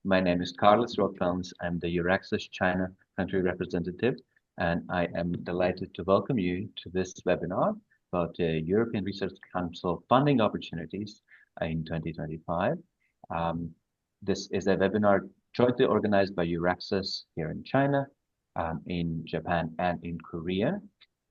My name is Carlos Rocklands. I'm the ERC China country representative, and I am delighted to welcome you to this webinar about European Research Council funding opportunities in 2025. This is a webinar jointly organized by EURAXIS here in China, in Japan, and in Korea.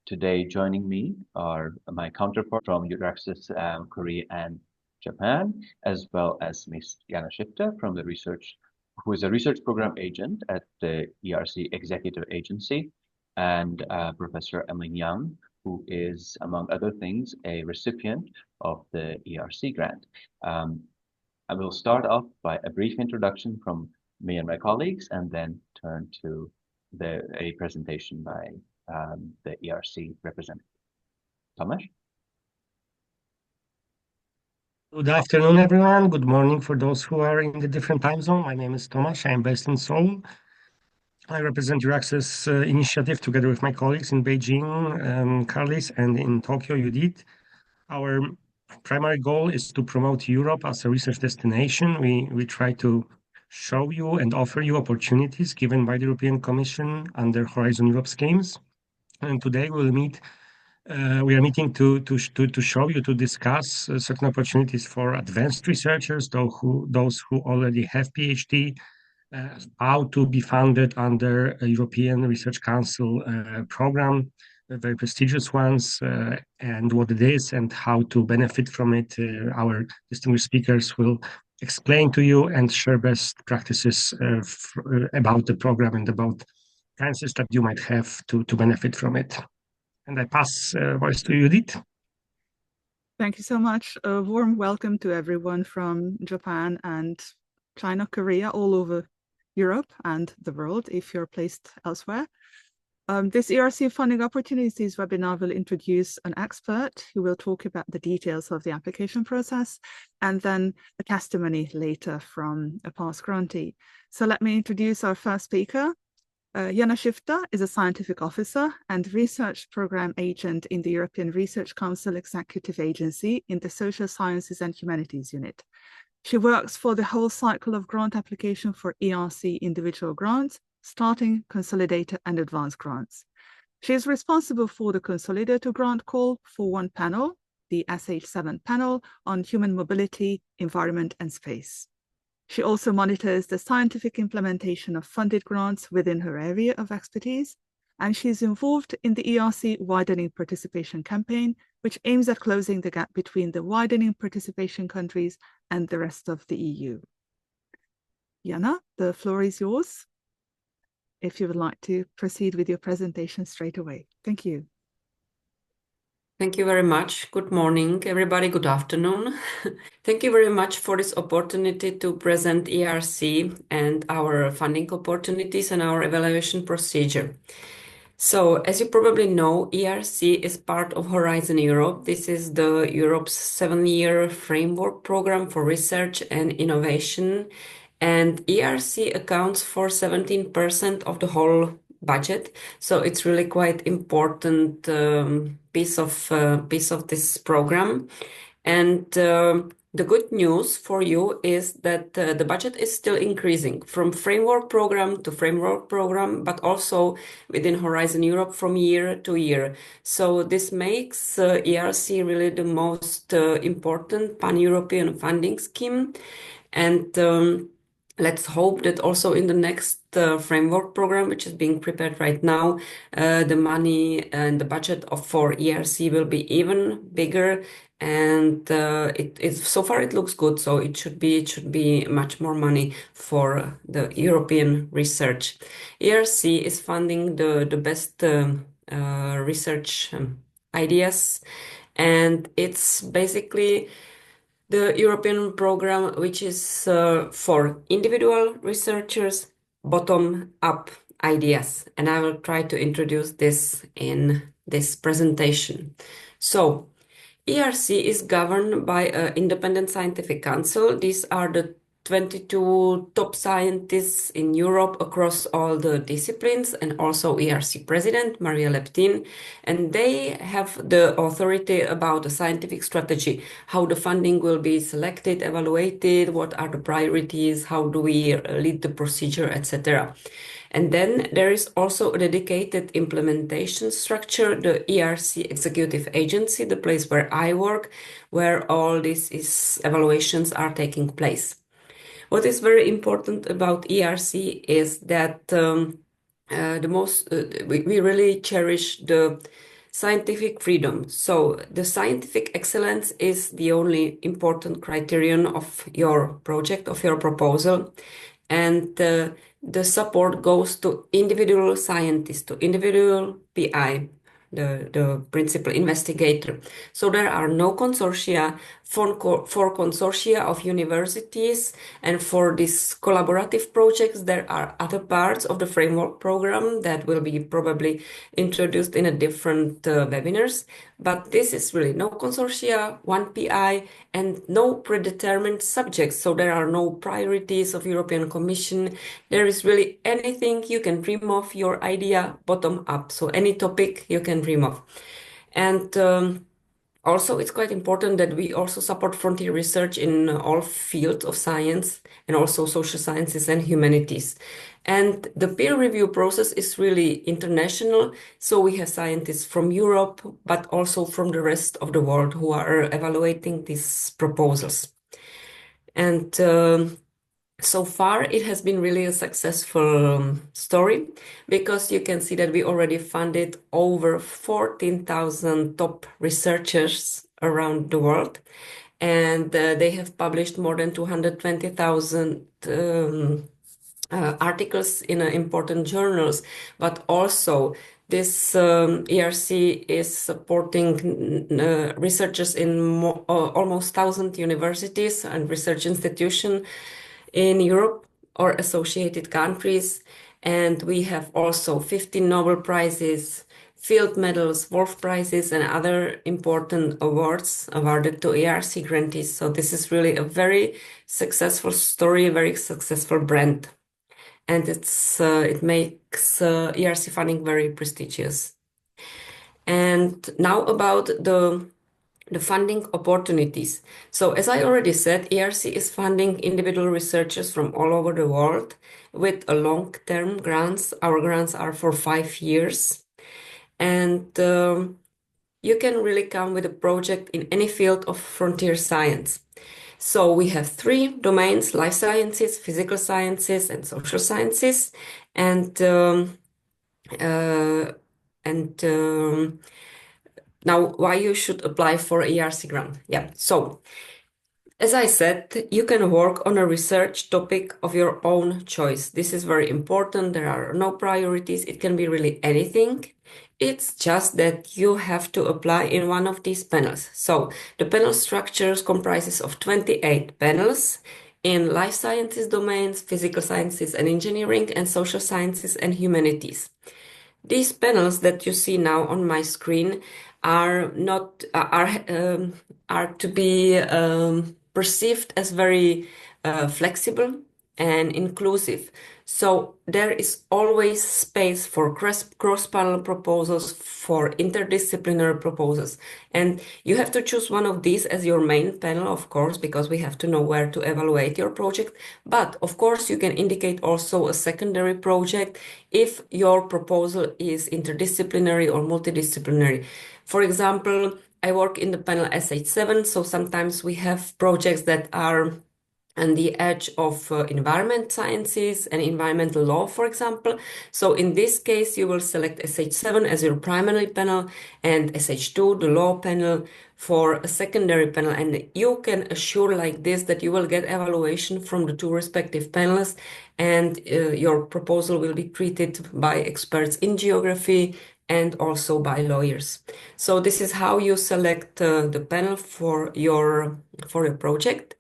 Today, joining me are my counterpart from EURAXIS, Korea, and Japan, as well as Ms. Jana Schifter from the research, who is a research program agent at the ERC Executive Agency, and Professor Emily Yang, who is, among other things, a recipient of the ERC grant. I will start off by a brief introduction from me and my colleagues, and then turn to a presentation by the ERC representative. Thomas? Good afternoon, everyone. Good morning for those who are in the different time zone. My name is Tomasz. I am based in Seoul. I represent EURAXIS initiative together with my colleagues in Beijing, Carlis, and in Tokyo, Judith. Our primary goal is to promote Europe as a research destination. We try to show you and offer you opportunities given by the European Commission under Horizon Europe schemes. And today we are meeting to show you, to discuss certain opportunities for advanced researchers, those who already have PhD, how to be funded under a European Research Council program, very prestigious ones, and what it is and how to benefit from it. Our distinguished speakers will explain to you and share best practices about the program and about chances that you might have to benefit from it. And I pass voice to Judith. Thank you so much. A warm welcome to everyone from Japan and China, Korea, all over Europe and the world if you're placed elsewhere. This ERC funding opportunities webinar will introduce an expert who will talk about the details of the application process, and then a testimony later from a past grantee. So let me introduce our first speaker. Jana Schifter is a scientific officer and research program agent in the European Research Council Executive Agency in the Social Sciences and Humanities Unit. She works for the whole cycle of grant application for ERC individual grants, starting, consolidator, and advanced grants. She is responsible for the Consolidator grant call for one panel, the SH7 panel on human mobility, environment, and space. She also monitors the scientific implementation of funded grants within her area of expertise, and she's involved in the ERC Widening Participation Campaign, which aims at closing the gap between the widening participation countries and the rest of the EU. Jana, the floor is yours, if you would like to proceed with your presentation straight away. Thank you. Thank you very much. Good morning, everybody. Good afternoon. Thank you very much for this opportunity to present ERC and our funding opportunities and our evaluation procedure. So, as you probably know, ERC is part of Horizon Europe. This is the Europe's 7-year framework program for research and innovation. And ERC accounts for 17% of the whole budget. So it's really quite important piece of this program. And the good news for you is that the budget is still increasing from framework program to framework program, but also within Horizon Europe from year to year. So this makes ERC really the most important pan-European funding scheme. And let's hope that also in the next framework program, which is being prepared right now, the money and the budget for ERC will be even bigger. And so far it looks good. So it should be much more money for the European research. ERC is funding the best research ideas, and it's basically the European program, which is for individual researchers, bottom-up ideas. And I will try to introduce this in this presentation. So, ERC is governed by an independent scientific council. These are the 22 top scientists in Europe across all the disciplines, and also ERC president, Maria Leptin. And they have the authority about the scientific strategy, how the funding will be selected, evaluated, what are the priorities, how do we lead the procedure, etc. And then there is also a dedicated implementation structure, the ERC Executive Agency, the place where I work, where all these evaluations are taking place. What is very important about ERC is that we really cherish the scientific freedom. So the scientific excellence is the only important criterion of your project, of your proposal. And the support goes to individual scientists, to individual PI, the principal investigator. So there are no consortia for consortia of universities, and for these collaborative projects, there are other parts of the framework program that will be probably introduced in a different webinars. But this is really no consortia, one PI, and no predetermined subjects. So there are no priorities of European Commission. There is really anything you can dream of, your idea bottom up. So any topic you can dream of. And also, it's quite important that we also support frontier research in all fields of science, and also social sciences and humanities. And the peer review process is really international. So we have scientists from Europe, but also from the rest of the world who are evaluating these proposals. And so far, it has been really a successful story, because you can see that we already funded over 14,000 top researchers around the world, and they have published more than 220,000 articles in important journals. But also, this ERC is supporting researchers in almost 1,000 universities and research institutions in Europe or associated countries. And we have also 15 Nobel Prizes, field medals, Wolf Prizes, and other important awards awarded to ERC grantees. So this is really a very successful story, a very successful brand. And it makes ERC funding very prestigious. And now about the funding opportunities. So as I already said, ERC is funding individual researchers from all over the world with a long-term grants. Our grants are for 5 years. And you can really come with a project in any field of frontier science. So we have 3 domains: life sciences, physical sciences, and social sciences. And now, why you should apply for ERC grant? Yeah, so as I said, you can work on a research topic of your own choice. This is very important. There are no priorities. It can be really anything. It's just that you have to apply in one of these panels. So the panel structures comprises of 28 panels in life sciences domains, physical sciences and engineering, and social sciences and humanities. These panels that you see now on my screen are not are to be perceived as very flexible and inclusive. So there is always space for cross-panel proposals, for interdisciplinary proposals. And you have to choose one of these as your main panel, of course, because we have to know where to evaluate your project. But of course, you can indicate also a secondary project if your proposal is interdisciplinary or multidisciplinary. For example, I work in the panel SH7, so sometimes we have projects that are on the edge of environment sciences and environmental law, for example. So in this case, you will select SH7 as your primary panel and SH2, the law panel, for a secondary panel. And you can assure like this that you will get evaluation from the 2 respective panels, and your proposal will be treated by experts in geography and also by lawyers. So this is how you select the panel for your project.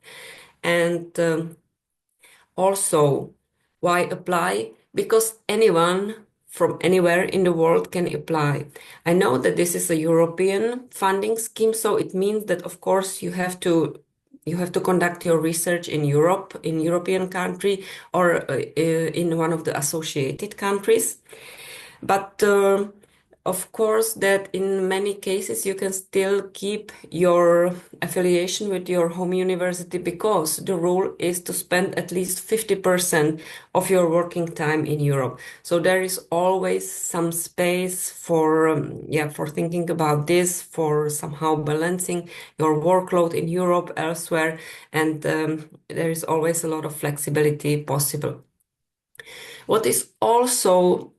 And also, why apply? Because anyone from anywhere in the world can apply. I know that this is a European funding scheme, so it means that, of course, you have to you have to conduct your research in Europe, in European country, or in one of the associated countries. But of course, that in many cases you can still keep your affiliation with your home university, because the rule is to spend at least 50% of your working time in Europe. So there is always some space for for thinking about this, for somehow balancing your workload in Europe, elsewhere, and there is always a lot of flexibility possible. What is also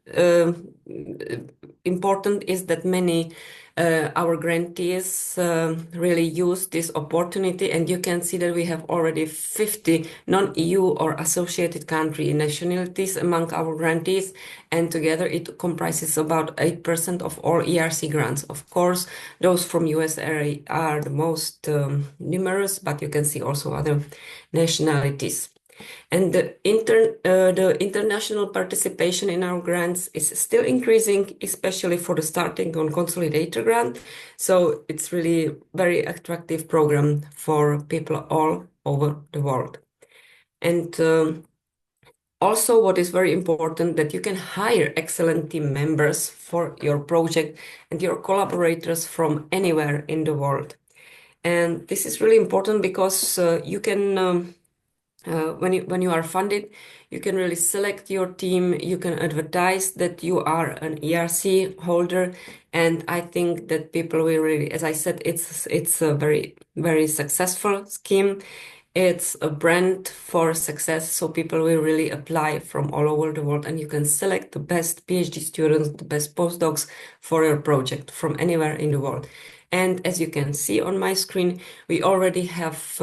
important is that many our grantees really use this opportunity, and you can see that we have already 50 non-EU or associated country nationalities among our grantees, and together it comprises about 8% of all ERC grants. Of course, those from US are the most numerous, but you can see also other nationalities. And the international participation in our grants is still increasing, especially for the Starting on Consolidator grant. So it's really very attractive program for people all over the world. And also, what is very important, that you can hire excellent team members for your project and your collaborators from anywhere in the world. And this is really important because you can when you are funded, you can really select your team. You can advertise that you are an ERC holder, and I think that people will really, as I said, it's a very, very successful scheme. It's a brand for success, so people will really apply from all over the world, and you can select the best PhD students, the best postdocs for your project from anywhere in the world. And as you can see on my screen, we already have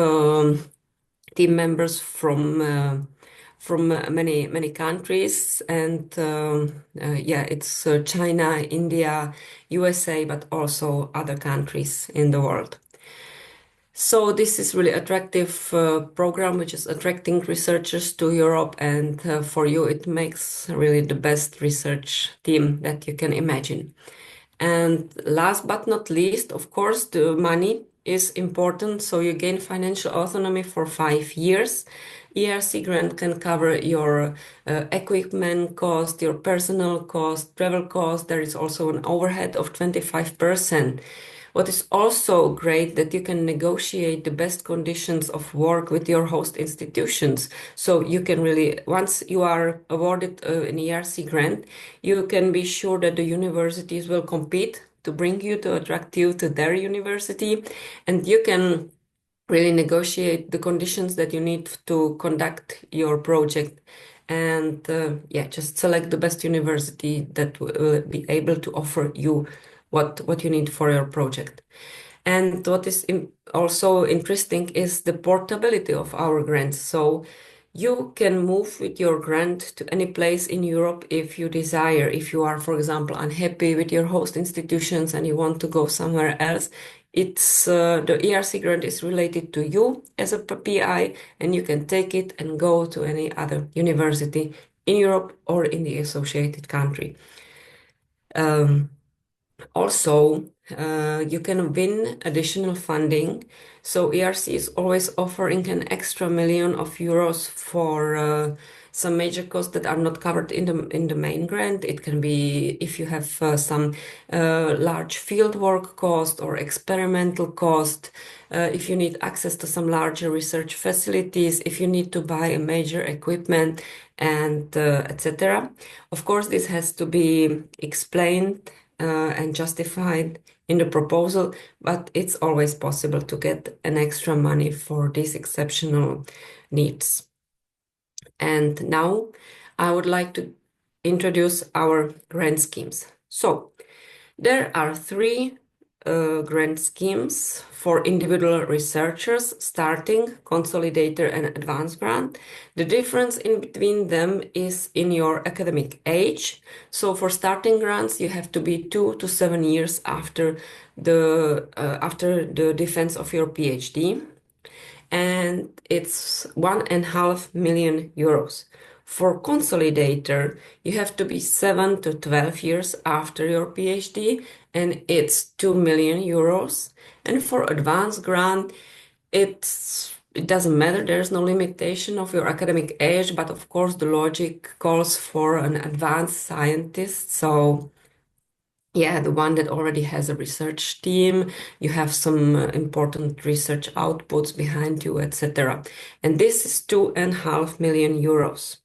team members from many countries, and it's China, India, USA, but also other countries in the world. So this is really attractive program which is attracting researchers to Europe, and for you it makes really the best research team that you can imagine. And last but not least, of course, the money is important. So you gain financial autonomy for 5 years. ERC grant can cover your equipment cost, your personal cost, travel cost. There is also an overhead of 25%. What is also great, that you can negotiate the best conditions of work with your host institutions. So you can really, once you are awarded an ERC grant, you can be sure that the universities will compete to bring you, to attract you to their university, and you can really negotiate the conditions that you need to conduct your project, and just select the best university that will be able to offer you what you need for your project. And what is also interesting is the portability of our grants. So you can move with your grant to any place in Europe if you desire. If you are, for example, unhappy with your host institutions and you want to go somewhere else, it's the ERC grant is related to you as a PI, and you can take it and go to any other university in Europe or in the associated country. Also, you can win additional funding. So ERC is always offering an extra €1 million for some major costs that are not covered in the main grant. It can be if you have some large fieldwork cost or experimental cost, if you need access to some larger research facilities, if you need to buy a major equipment, and etc. Of course, this has to be explained and justified in the proposal, but it's always possible to get an extra money for these exceptional needs. And now I would like to introduce our grant schemes. So there are 3 grant schemes for individual researchers: Starting, Consolidator, and Advanced Grant. The difference in between them is in your academic age. So for Starting grants, you have to be 2 to 7 years after the defense of your PhD, and it's €1.5 million. For Consolidator, you have to be 7 to 12 years after your PhD, and it's €2 million. And for Advanced Grant, it doesn't matter. There's no limitation of your academic age, but of course the logic calls for an advanced scientist. So yeah, the one that already has a research team, you have some important research outputs behind you, etc. And this is 2.5 million euros.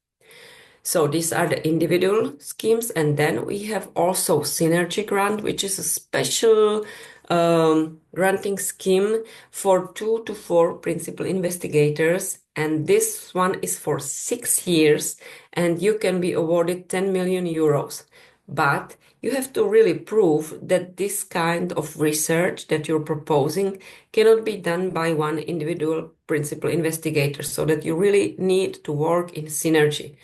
So these are the individual schemes. And then we have also Synergy Grant, which is a special granting scheme for 2 to 4 principal investigators. And this one is for 6 years, and you can be awarded 10 million euros. But you have to really prove that this kind of research that you're proposing cannot be done by one individual principal investigator, so that you really need to work in synergy.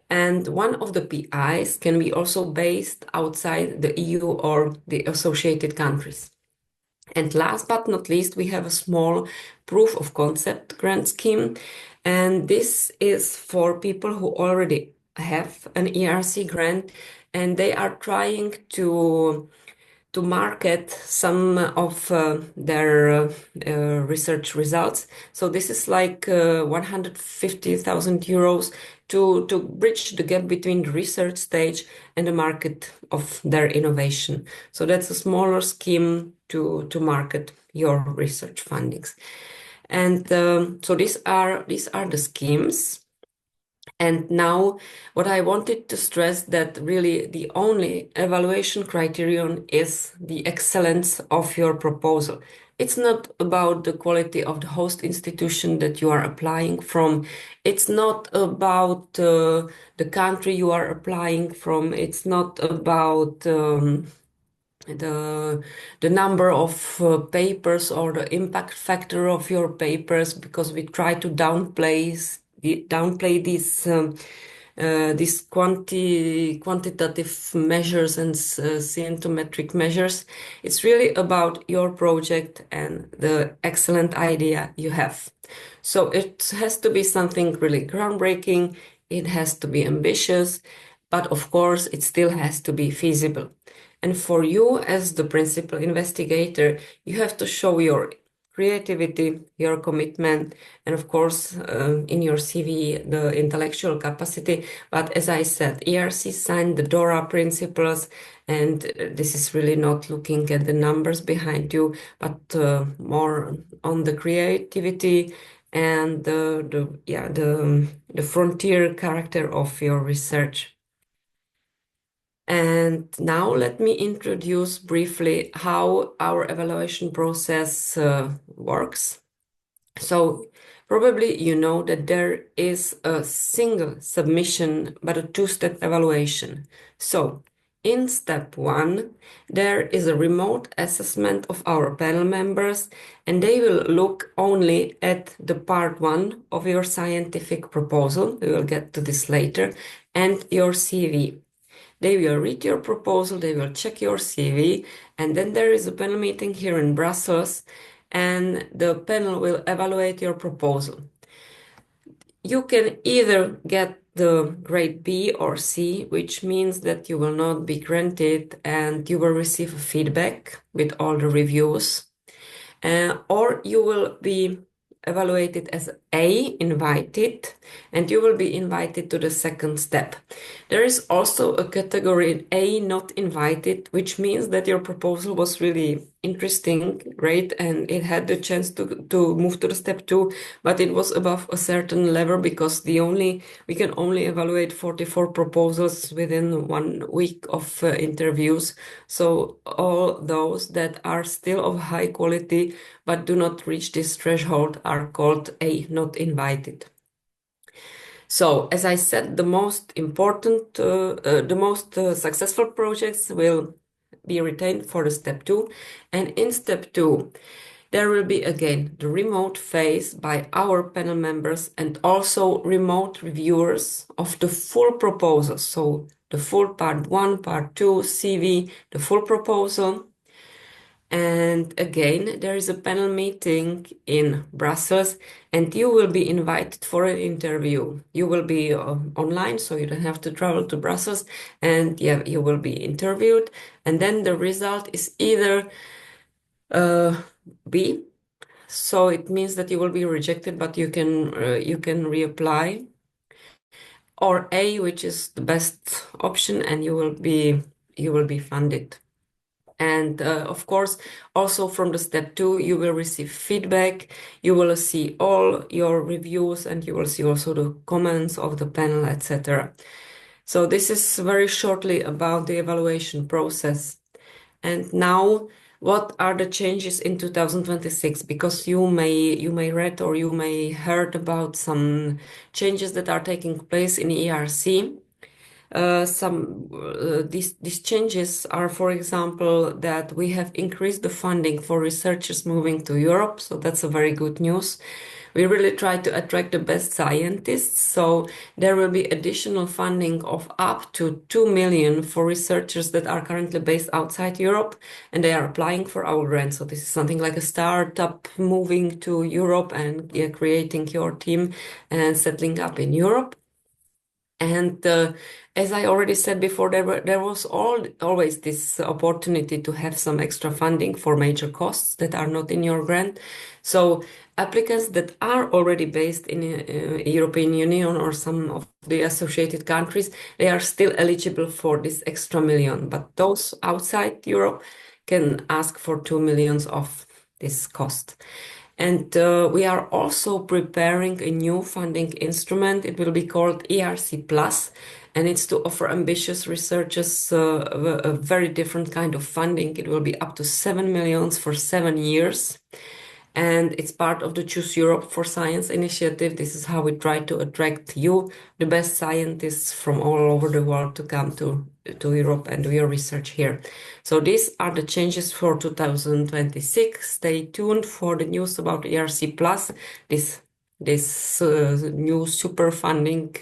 And one of the PIs can be also based outside the EU or the associated countries. And last but not least, we have a small proof of concept grant scheme. And this is for people who already have an ERC grant and they are trying to market some of their research results. So this is like 150,000 euros to bridge the gap between the research stage and the market of their innovation. So that's a smaller scheme to market your research fundings. And so these are the schemes. And now what I wanted to stress that really the only evaluation criterion is the excellence of your proposal. It's not about the quality of the host institution that you are applying from. It's not about the country you are applying from. It's not about the number of papers or the impact factor of your papers, because we try to downplay these quantitative measures and scientometric measures. It's really about your project and the excellent idea you have. So it has to be something really groundbreaking. It has to be ambitious, but of course it still has to be feasible. And for you as the principal investigator, you have to show your creativity, your commitment, and of course, in your CV, the intellectual capacity. But as I said, ERC signed the DORA principles, and this is really not looking at the numbers behind you, but more on the creativity and the frontier character of your research. And now let me introduce briefly how our evaluation process works. So probably you know that there is a single submission, but a two-step evaluation. So in step 1, there is a remote assessment of our panel members, and they will look only at the part 1 of your scientific proposal. We will get to this later, and your CV. They will read your proposal, they will check your CV, and then there is a panel meeting here in Brussels, and the panel will evaluate your proposal. You can either get the grade B or C, which means that you will not be granted and you will receive feedback with all the reviews, or you will be evaluated as A, invited, and you will be invited to the second step. There is also a category A, not invited, which means that your proposal was really interesting, great, and it had the chance to move to the step 2, but it was above a certain level because we can only evaluate 44 proposals within 1 week of interviews. So all those that are still of high quality but do not reach this threshold are called A, not invited. So, as I said, the most successful projects will be retained for the step 2. And in step 2, there will be again the remote phase by our panel members and also remote reviewers of the full proposal. So the full part 1, part 2, CV, the full proposal. And again, there is a panel meeting in Brussels, and you will be invited for an interview. You will be online, so you don't have to travel to Brussels, and yeah, you will be interviewed. And then the result is either B, so it means that you will be rejected, but you can reapply. Or A, which is the best option, and you will be funded. And of course, also from the step 2, you will receive feedback. You will see all your reviews, and you will see also the comments of the panel, etc. So this is very shortly about the evaluation process. And now, what are the changes in 2026? Because you may read or you may heard about some changes that are taking place in ERC. These changes are, for example, that we have increased the funding for researchers moving to Europe. So that's a very good news. We really try to attract the best scientists. So there will be additional funding of up to 2 million for researchers that are currently based outside Europe, and they are applying for our grant. So this is something like a startup moving to Europe and creating your team and settling up in Europe. And as I already said before, there was always this opportunity to have some extra funding for major costs that are not in your grant. So applicants that are already based in European Union or some of the associated countries, they are still eligible for this extra million. But those outside Europe can ask for 2 millions of this cost. And we are also preparing a new funding instrument. It will be called ERC Plus, and it's to offer ambitious researchers a very different kind of funding. It will be up to 7 millions for 7 years. And it's part of the Choose Europe for Science initiative. This is how we try to attract you, the best scientists from all over the world, to come to Europe and do your research here. So these are the changes for 2026. Stay tuned for the news about ERC Plus, this new super funding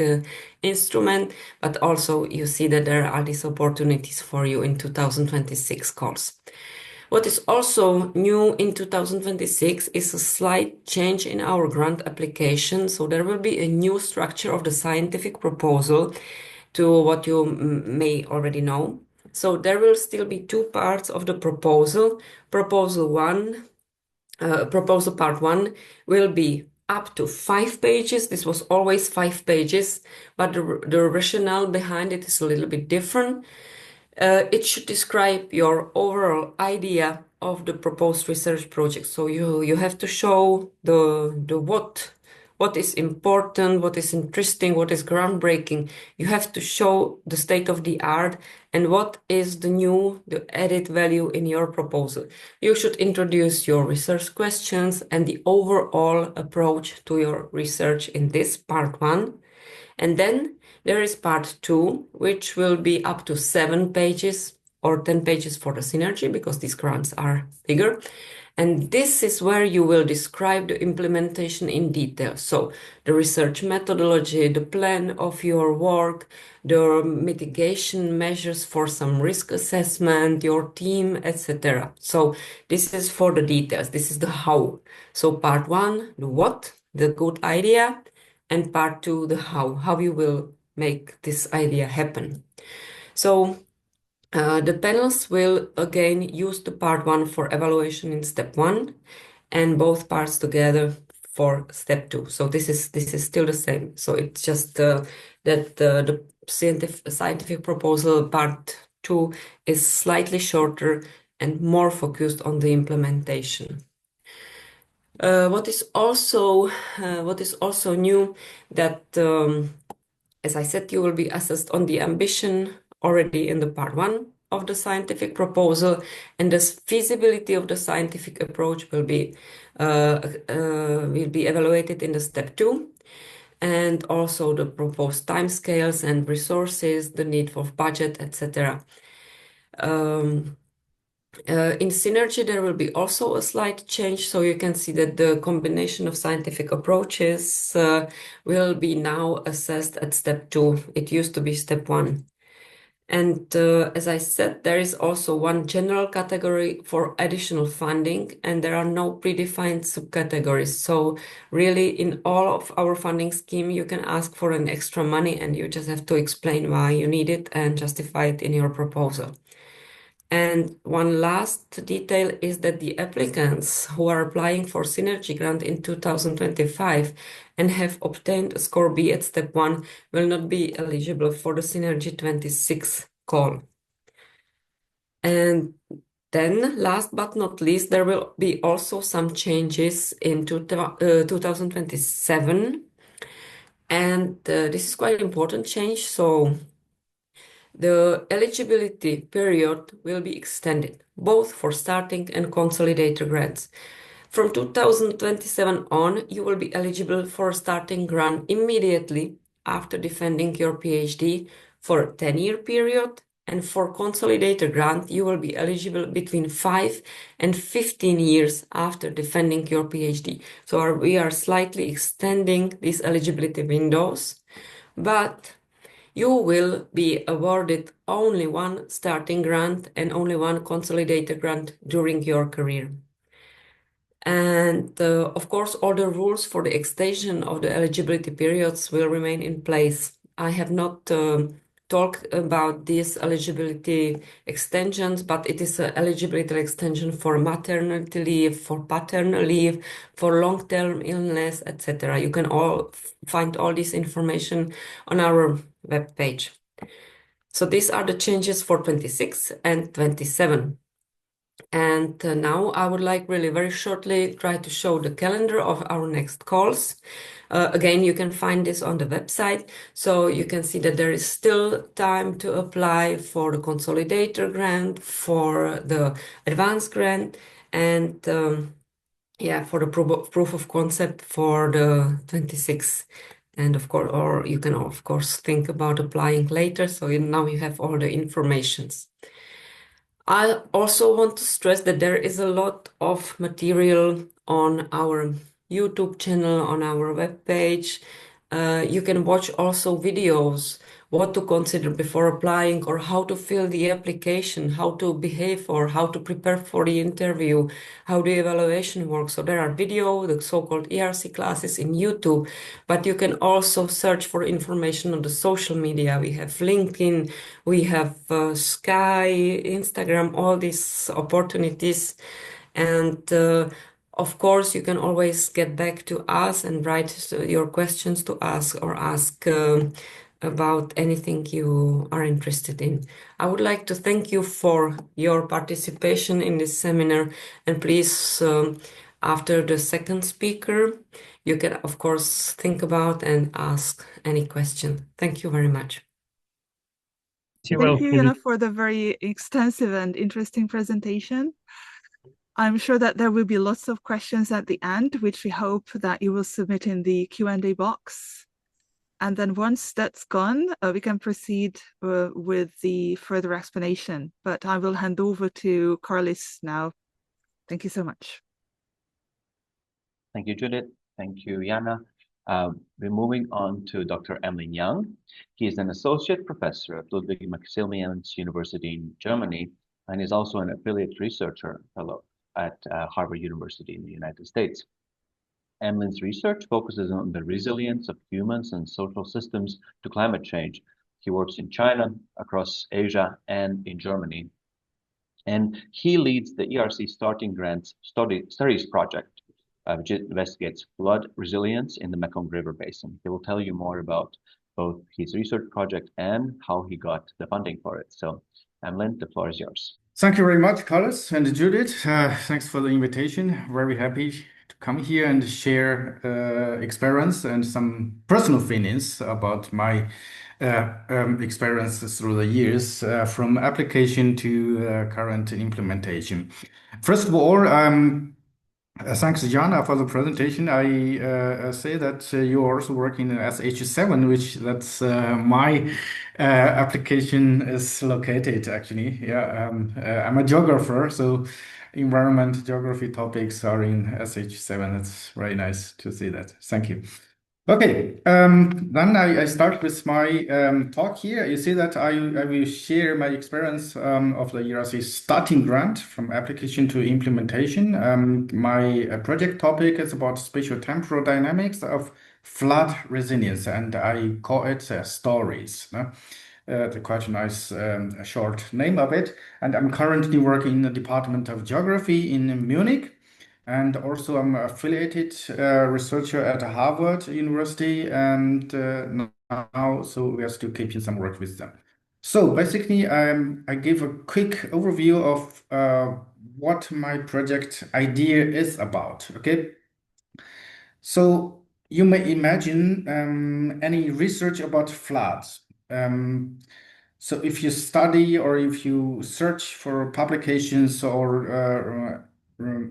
instrument, but also you see that there are these opportunities for you in 2026 calls. What is also new in 2026 is a slight change in our grant application. So there will be a new structure of the scientific proposal to what you may already know. So there will still be 2 parts of the proposal. Proposal part 1 will be up to 5 pages. This was always 5 pages, but the rationale behind it is a little bit different. It should describe your overall idea of the proposed research project. So you have to show the what is important, what is interesting, what is groundbreaking. You have to show the state of the art and what is the added value in your proposal. You should introduce your research questions and the overall approach to your research in this part 1. And then there is part 2, which will be up to 7 pages or 10 pages for the synergy, because these grants are bigger. And this is where you will describe the implementation in detail. So the research methodology, the plan of your work, the mitigation measures for some risk assessment, your team, etc. So this is for the details. This is the how. So part 1, the what, the good idea, and part 2, the how you will make this idea happen. So the panels will again use the part 1 for evaluation in step 1 and both parts together for step 2. So this is still the same. So it's just that the scientific proposal part 2 is slightly shorter and more focused on the implementation. What is also new, that as I said, you will be assessed on the ambition already in the part 1 of the scientific proposal, and the feasibility of the scientific approach will be evaluated in the step 2, and also the proposed timescales and resources, the need for budget, etc. In synergy, there will be also a slight change. So you can see that the combination of scientific approaches will be now assessed at step 2. It used to be step 1. And as I said, there is also one general category for additional funding, and there are no predefined subcategories. So really, in all of our funding scheme, you can ask for an extra money, and you just have to explain why you need it and justify it in your proposal. And one last detail is that the applicants who are applying for Synergy Grant in 2025 and have obtained a score B at step 1 will not be eligible for the Synergy 26 call. And then, last but not least, there will be also some changes in 2027. And this is quite an important change. So the eligibility period will be extended, both for starting and consolidator grants. From 2027 on, you will be eligible for a starting grant immediately after defending your PhD for a 10-year period. And for consolidator grant, you will be eligible between 5 and 15 years after defending your PhD. So we are slightly extending these eligibility windows, but you will be awarded only one starting grant and only one consolidator grant during your career. And of course, all the rules for the extension of the eligibility periods will remain in place. I have not talked about these eligibility extensions, but it is an eligibility extension for maternity leave, for paternal leave, for long-term illness, etc. You can all find all this information on our webpage. So these are the changes for 26 and 27. And now I would like really very shortly try to show the calendar of our next calls. Again, you can find this on the website. So you can see that there is still time to apply for the consolidator grant, for the advanced grant, and for the proof of concept for the 26. And of course, or you can of course think about applying later. So now you have all the informations. I also want to stress that there is a lot of material on our YouTube channel, on our webpage. You can watch also videos, what to consider before applying or how to fill the application, how to behave or how to prepare for the interview, how the evaluation works. So there are video, the so-called ERC classes in YouTube, but you can also search for information on the social media. We have LinkedIn, we have Sky, Instagram, all these opportunities. And of course, you can always get back to us and write your questions to us or ask about anything you are interested in. I would like to thank you for your participation in this seminar. And please, after the second speaker, you can, of course, think about and ask any question. Thank you very much. Thank you, Jana, for the very extensive and interesting presentation. I'm sure that there will be lots of questions at the end, which we hope that you will submit in the Q&A box. And then once that's gone, we can proceed with the further explanation. But I will hand over to Carlis now. Thank you so much. Thank you, Judith. Thank you, Jana. We're moving on to Dr. Emlyn Young. He is an associate professor at Ludwig Maximilians University in Germany, and is also an affiliate researcher fellow at Harvard University in the United States. Emlyn's research focuses on the resilience of humans and social systems to climate change. He works in China, across Asia, and in Germany. And he leads the ERC Starting Grants Studies project, which investigates flood resilience in the Mekong River Basin. He will tell you more about both his research project and how he got the funding for it. So, Emlyn, the floor is yours. Thank you very much, Carlos and Judith. Thanks for the invitation. Very happy to come here and share experience and some personal feelings about my experiences through the years from application to current implementation. First of all, thanks, Jana, for the presentation. I say that you're also working in SH7, which that's my application is located, actually. Yeah, I'm a geographer, so environment geography topics are in SH7. It's very nice to see that. Thank you. Okay, then I start with my talk here. You see that I will share my experience of the ERC Starting Grant from application to implementation. My project topic is about spatiotemporal dynamics of flood resilience, and I call it stories. The quite nice short name of it. And I'm currently working in the Department of Geography in Munich. And also I'm affiliated researcher at Harvard University. And now, so we are still keeping some work with them. So basically, I give a quick overview of what my project idea is about, okay? So you may imagine any research about floods. So if you study or if you search for publications or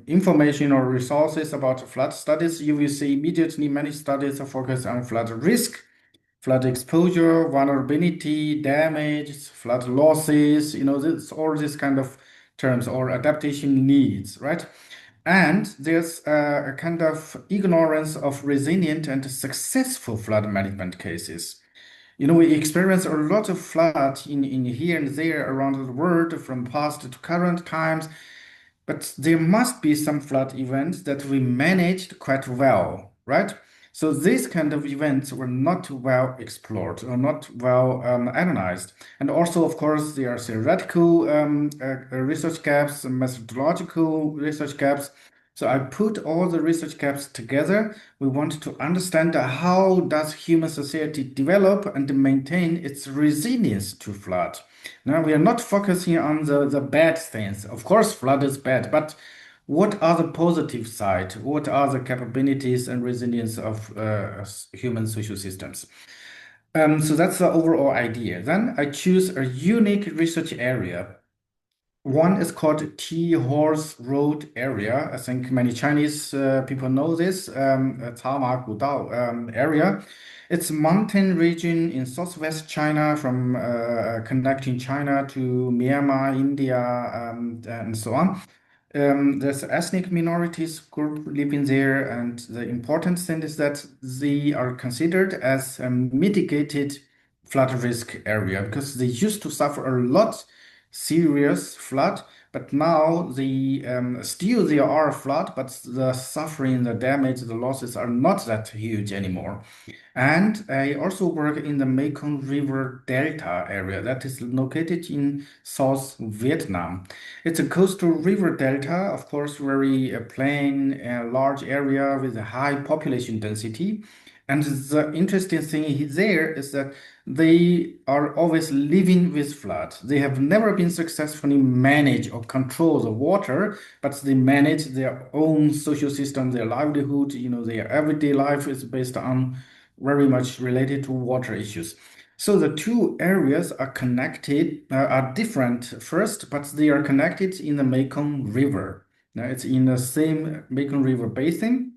information or resources about flood studies, you will see immediately many studies are focused on flood risk, flood exposure, vulnerability, damage, flood losses, all these kind of terms or adaptation needs, right? And there's a kind of ignorance of resilient and successful flood management cases. We experience a lot of flood in here and there around the world from past to current times, but there must be some flood events that we managed quite well, right? So these kind of events were not well explored or not well analyzed. And also, of course, there are theoretical research gaps, methodological research gaps. So I put all the research gaps together. We want to understand how does human society develop and maintain its resilience to flood. Now we are not focusing on the bad things. Of course, flood is bad, but what are the positive side? What are the capabilities and resilience of human social systems? So that's the overall idea. Then I choose a unique research area. One is called Tea Horse Road area. I think many Chinese people know this, Cama Gudao area. It's a mountain region in southwest China from connecting China to Myanmar, India, and so on. There's ethnic minorities group living there, and the important thing is that they are considered as a mitigated flood risk area because they used to suffer a lot serious flood, but now still there are flood, but the suffering, the damage, the losses are not that huge anymore. And I also work in the Mekong River Delta area that is located in South Vietnam. It's a coastal river delta, of course, very plain, large area with a high population density. And the interesting thing there is that they are always living with flood. They have never been successfully manage or control the water, but they manage their own social system, their livelihood, their everyday life is based on very much related to water issues. So the two areas are connected, are different first, but they are connected in the Mekong River. Now it's in the same Mekong River basin,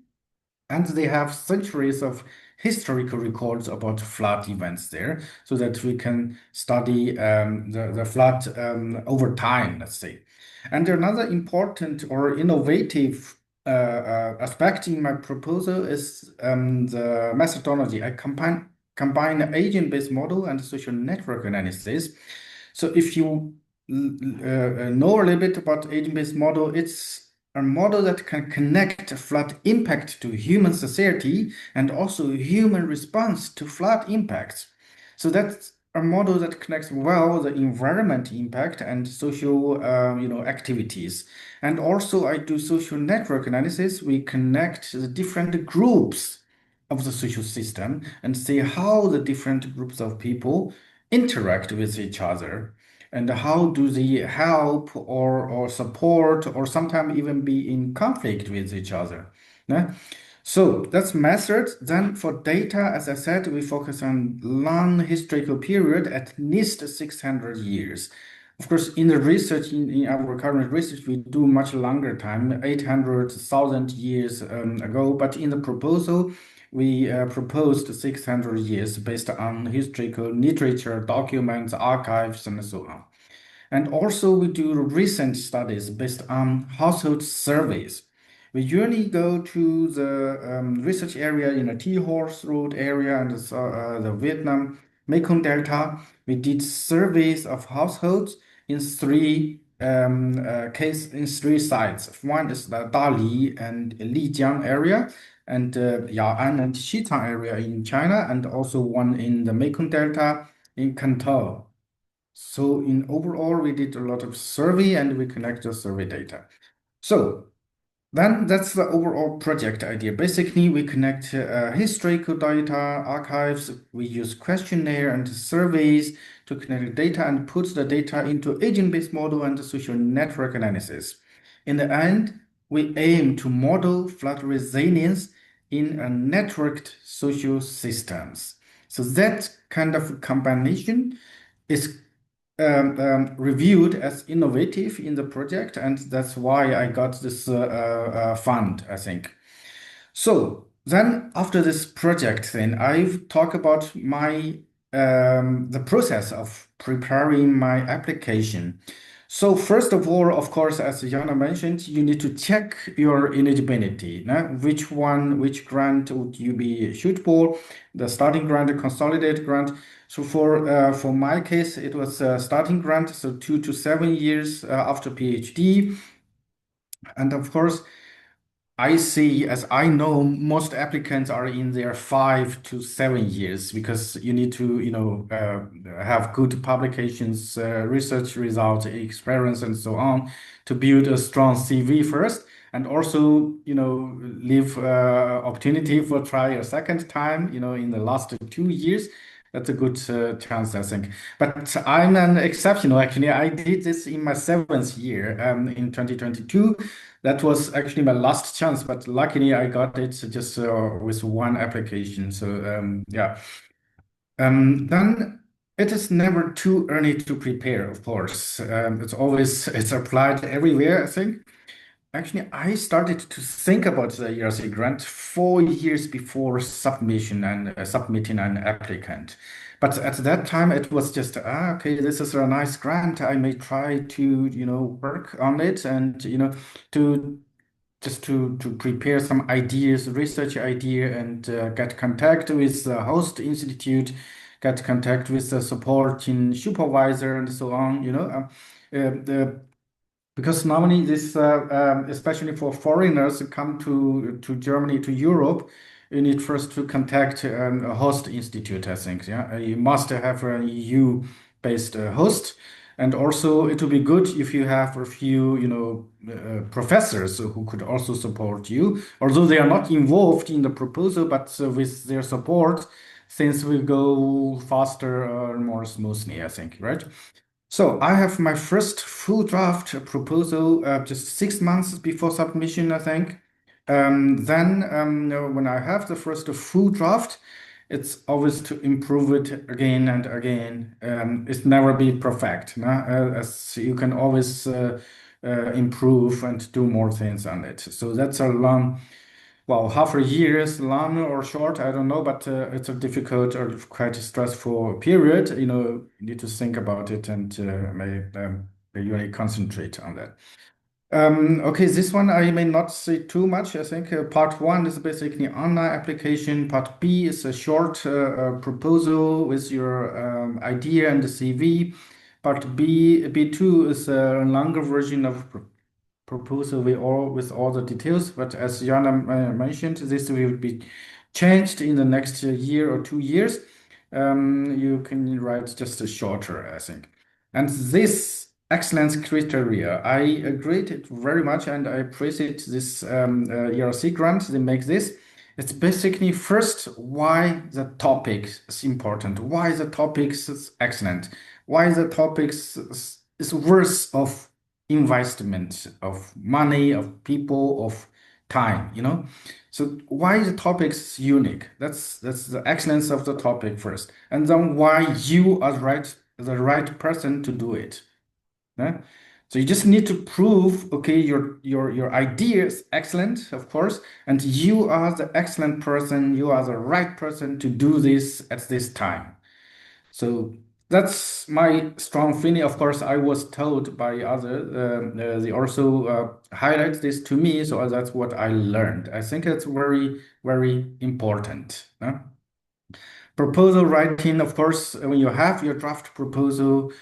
and they have centuries of historical records about flood events there so that we can study the flood over time, let's say. And another important or innovative aspect in my proposal is the methodology. I combine agent-based model and social network analysis. So if you know a little bit about agent-based model, it's a model that can connect flood impact to human society and also human response to flood impacts. So that's a model that connects well the environment impact and social activities. And also I do social network analysis. We connect the different groups of the social system and see how the different groups of people interact with each other and how do they help or support or sometimes even be in conflict with each other. Yeah? So that's method. Then for data, as I said, we focus on long historical period, at least 600 years. Of course, in the research, in our current research, we do much longer time, 800,000 years ago. But in the proposal, we proposed 600 years based on historical literature, documents, archives, and so on. And also we do recent studies based on household surveys. We usually go to the research area in the Tea Horse Road area and the Vietnam Mekong Delta. We did surveys of households in three sites. One is the Dali and Lijiang area, and Yaoan and Xitang area in China, and also one in the Mekong Delta in Canton So in overall, we did a lot of survey and we connect the survey data. So then that's the overall project idea. Basically, we connect historical data, archives. We use questionnaire and surveys to connect the data and put the data into agent-based model and social network analysis. In the end, we aim to model flood resilience in a networked social systems. So that kind of combination is reviewed as innovative in the project, and that's why I got this fund, I think. So then after this project, then I've talked about my the process of preparing my application. So first of all, of course, as Jana mentioned, you need to check your eligibility. Which grant would you be suitable? The starting grant, the consolidated grant. So for my case, it was a starting grant, so 2 to 7 years after PhD. And of course, I see, as I know, most applicants are in their 5 to 7 years because you need to, have good publications, research results, experience, and so on to build a strong CV first, and also, leave opportunity for try a second time, in the last 2 years. That's a good chance, I think. But I'm an exceptional, actually. I did this in my 7th year in 2022. That was actually my last chance, but luckily I got it just with one application. So yeah. Then it is never too early to prepare, of course. It's applied everywhere, I think. Actually, I started to think about the ERC grant 4 years before submission and submitting an applicant. But at that time, it was just, okay, this is a nice grant. I may try to, work on it and, to to prepare some ideas, research idea, and get contact with the host institute, get contact with the supporting supervisor, and so on. Because normally this, especially for foreigners who come to Germany, to Europe, you need first to contact a host institute, I think. Yeah, you must have an EU-based host, and also it would be good if you have a few, professors who could also support you, although they are not involved in the proposal, but with their support, things will go faster or more smoothly, I think, right? So I have my first full draft proposal just 6 months before submission, I think. Then when I have the first full draft, it's always to improve it again and again. It's never be perfect, no? As you can always improve and do more things on it. So that's a long, well, half a year is long or short, I don't know, but it's a difficult or quite stressful period. You need to think about it and may really concentrate on that. Okay, this one I may not say too much. I think part one is basically online application. Part B is a short proposal with your idea and the CV. Part B2 is a longer version of proposal with all the details, but as Jana mentioned, this will be changed in the next year or 2 years. You can write just a shorter, I think. And this excellence criteria, I agreed it very much, and I appreciate this ERC grant. They make this. It's basically first why the topic is important, why the topic is excellent, why the topic is worth of investment of money, of people, of time, So why the topic is unique? That's the excellence of the topic first, and then why you are the right person to do it. Yeah? So you just need to prove, okay, your idea is excellent, of course, and you are the excellent person, you are the right person to do this at this time. So that's my strong feeling. Of course, I was told by others, they also highlight this to me, so that's what I learned. I think it's very, very important. Proposal writing, of course, when you have your draft proposal,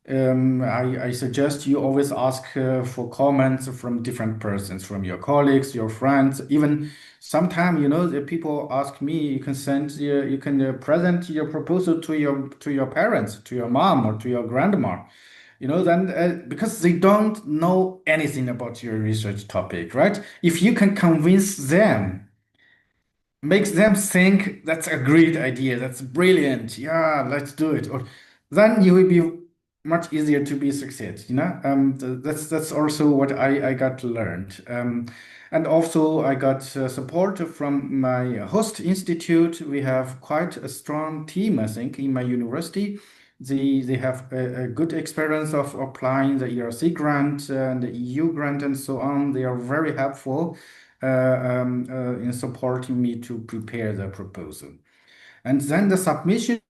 I suggest you always ask for comments from different persons, from your colleagues, your friends. Even sometimes, the people ask me, you can present your proposal to your parents, to your mom or to your grandma. Then because they don't know anything about your research topic, right? If you can convince them, makes them think that's a great idea, that's brilliant, yeah, let's do it, or then you will be much easier to be success. That's also what I got learned. And also I got support from my host institute. We have quite a strong team, I think, in my university. They have a good experience of applying the ERC grant and the EU grant and so on. They are very helpful in supporting me to prepare the proposal. And then the submission,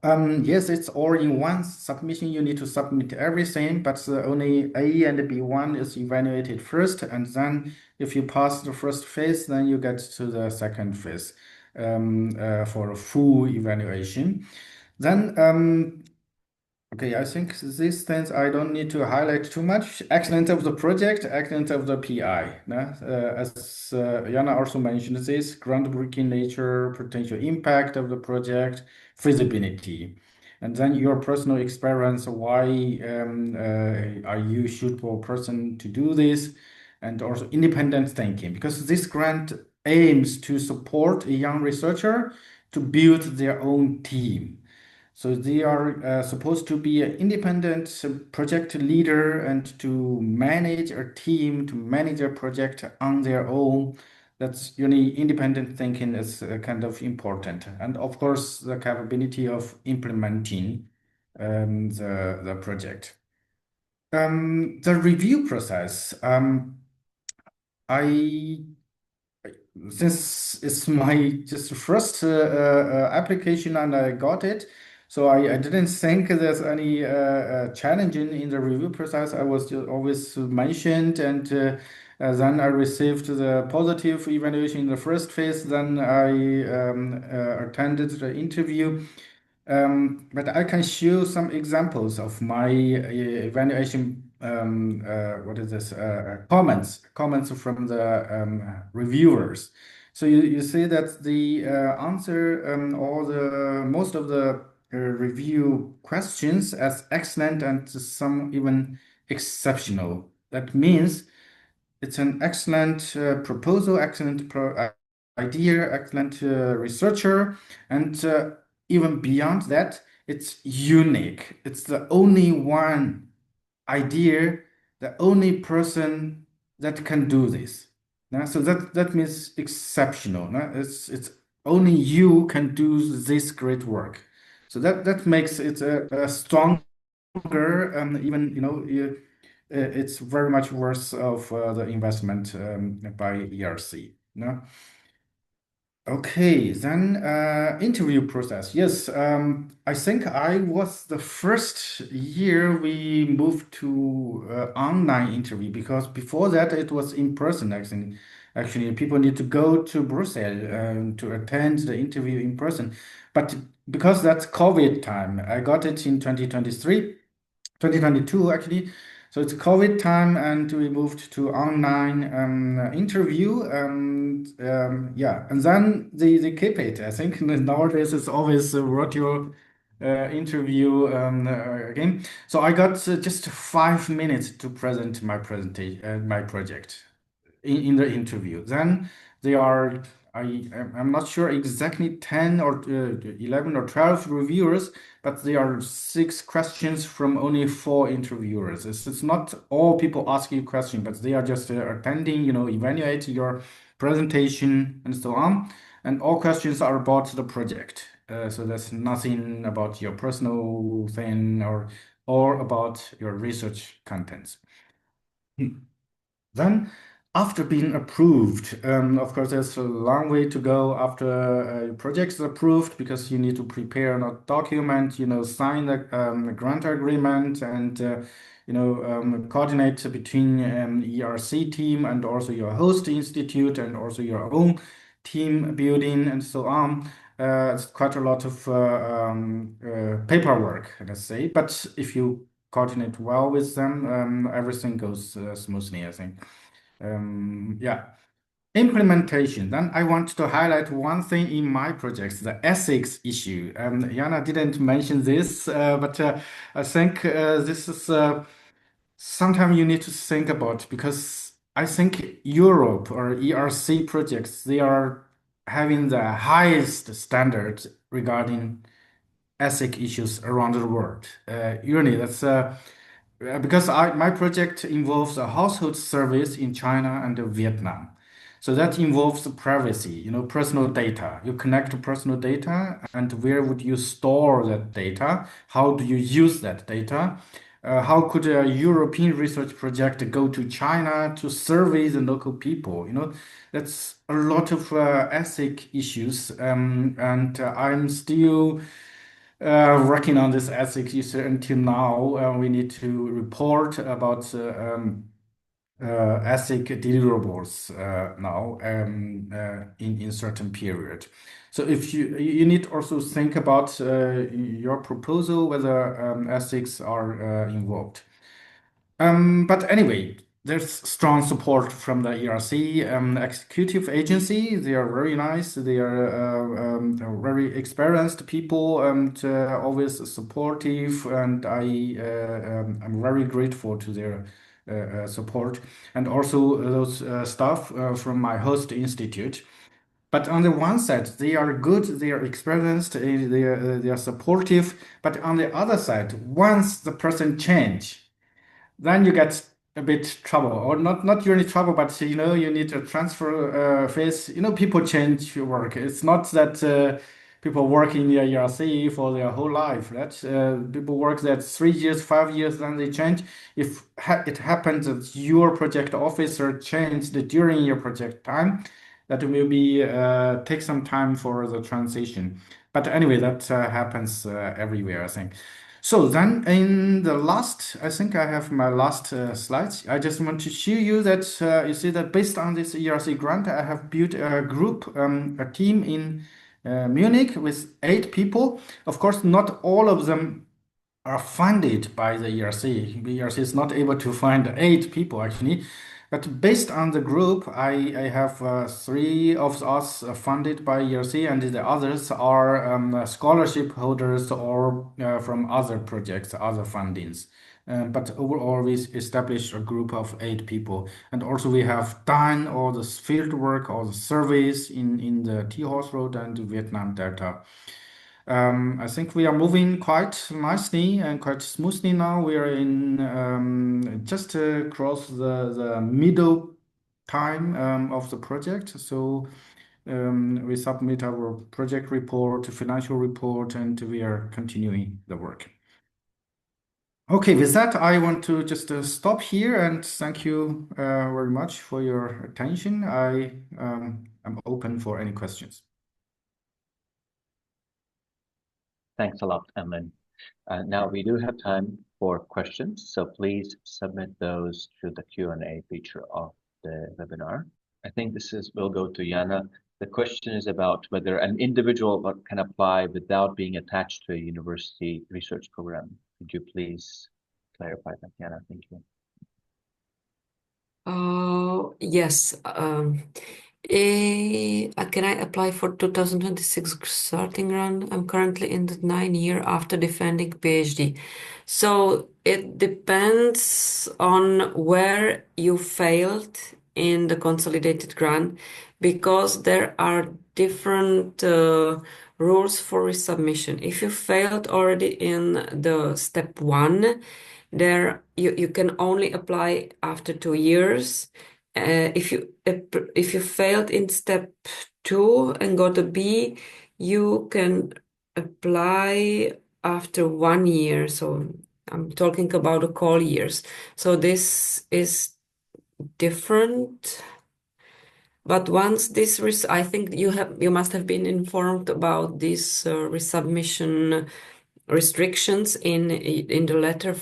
yes, it's all in one submission. You need to submit everything, but only A and B1 is evaluated first. And then if you pass the first phase, then you get to the second phase for a full evaluation. Then okay, I think these things I don't need to highlight too much. Excellence of the project, excellence of the PI. As Jana also mentioned, this groundbreaking nature, potential impact of the project, feasibility. And then your personal experience, why are you suitable person to do this? And also independent thinking, because this grant aims to support a young researcher to build their own team. So they are supposed to be an independent project leader and to manage a team, to manage a project on their own. That's independent thinking is kind of important. And of course, the capability of implementing the project. The review process. I Since it's my just first application and I got it, so I didn't think there's any challenge in the review process. I was just always mentioned, and then I received the positive evaluation in the first phase. Then I attended the interview. But I can show some examples of my evaluation. What is this? Comments from the reviewers. So you see that the answer or the most of the review questions as excellent and some even exceptional. That means it's an excellent proposal, excellent idea, excellent researcher, and even beyond that, it's unique. It's the only one idea, the only person that can do this. So that means exceptional. It's only you can do this great work. So that makes it a stronger, even it's very much worth of the investment by ERC. Okay, then interview process. Yes, I think I was the first year we moved to online interview, because before that it was in person. Actually, people need to go to Brussels to attend the interview in person. But because that's COVID time, I got it in 2022 actually. So it's COVID time, and we moved to online interview, and yeah, and then they keep it. I think nowadays it's always a virtual interview again. So I got just 5 minutes to present my presentation, my project in the interview. Then they are, I'm not sure exactly 10 or 11 or 12 reviewers, but there are 6 questions from only 4 interviewers. It's not all people ask you questions, but they are just attending, evaluate your presentation and so on. And all questions are about the project. So there's nothing about your personal thing or about your research contents. Then, after being approved, of course, there's a long way to go after a project is approved, because you need to prepare a document, sign the grant agreement, and coordinate between ERC team and also your host institute and also your own team building and so on. It's quite a lot of paperwork, let's say. But if you coordinate well with them, everything goes smoothly, I think. Yeah. Implementation. Then I want to highlight one thing in my projects, the ethics issue. Jana didn't mention this, but I think this is something you need to think about, because I think Europe or ERC projects, they are having the highest standards regarding ethic issues around the world. Really, that's because my project involves a household service in China and Vietnam. So that involves privacy, personal data. You connect personal data, and where would you store that data? How do you use that data? How could a European research project go to China to survey the local people? That's a lot of ethic issues, and I'm still working on this ethics issue until now. We need to report about ethic deliverables now in certain period. So if you need also think about your proposal, whether ethics are involved. But anyway, there's strong support from the ERC executive agency. They are very nice. They're very experienced people and always supportive. And I'm very grateful to their support, and also those staff from my host institute. But on the one side, they are good, they are experienced, they are supportive. But on the other side, once the person change, then you get a bit trouble, or not really trouble, but you need to transfer phase. People change your work. It's not that people work in the ERC for their whole life. That people work that 3 years, 5 years, then they change. If it happens that your project officer changed during your project time, that will be take some time for the transition. But anyway, that happens everywhere, I think. So then in the last, I think I have my last slides. I just want to show you that you see that based on this ERC grant, I have built a group, a team in Munich with 8 people. Of course, not all of them are funded by the ERC. The ERC is not able to find 8 people actually. But based on the group, I have 3 of us funded by ERC, and the others are scholarship holders or from other projects, other fundings. But overall, we established a group of 8 people. And also we have done all the field work, all the surveys in the Tea Horse Road and Vietnam Delta. I think we are moving quite nicely and quite smoothly now. We are in just across the middle time of the project. So we submit our project report, financial report, and we are continuing the work. Okay, with that, I want to just stop here and thank you very much for your attention. I am open for any questions. Thanks a lot, Emlyn. Now we do have time for questions, so please submit those through the Q&A feature of the webinar. I think will go to Jana. The question is about whether an individual can apply without being attached to a university research program. Could you please clarify that, Jana? Thank you. Yes. Can I apply for 2026 starting round? I'm currently in the 9th year after defending PhD. So it depends on where you failed in the consolidated grant, because there are different rules for resubmission. If you failed already in the step 1, there you can only apply after 2 years. If you failed in step 2 and got a B, you can apply after 1 year. So I'm talking about the call years. So this is different. But once this, I think you must have been informed about this resubmission restrictions in the letter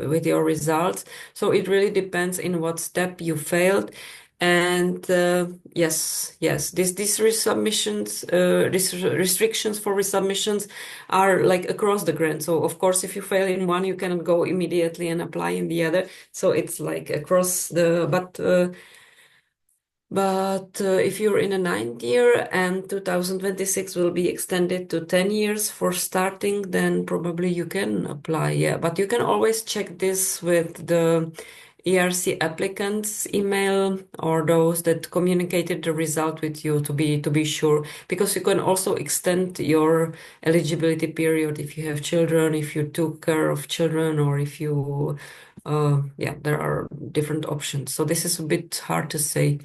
with your results. So it really depends in what step you failed. And yes, these resubmissions, restrictions for resubmissions are like across the grant. So of course, if you fail in one, you cannot go immediately and apply in the other. So it's like across the, but if you're in a 9th year and 2026 will be extended to 10 years for starting, then probably you can apply. Yeah, but you can always check this with the ERC applicants email or those that communicated the result with you to be sure, because you can also extend your eligibility period if you have children, if you took care of children, or if you yeah, there are different options. So this is a bit hard to say.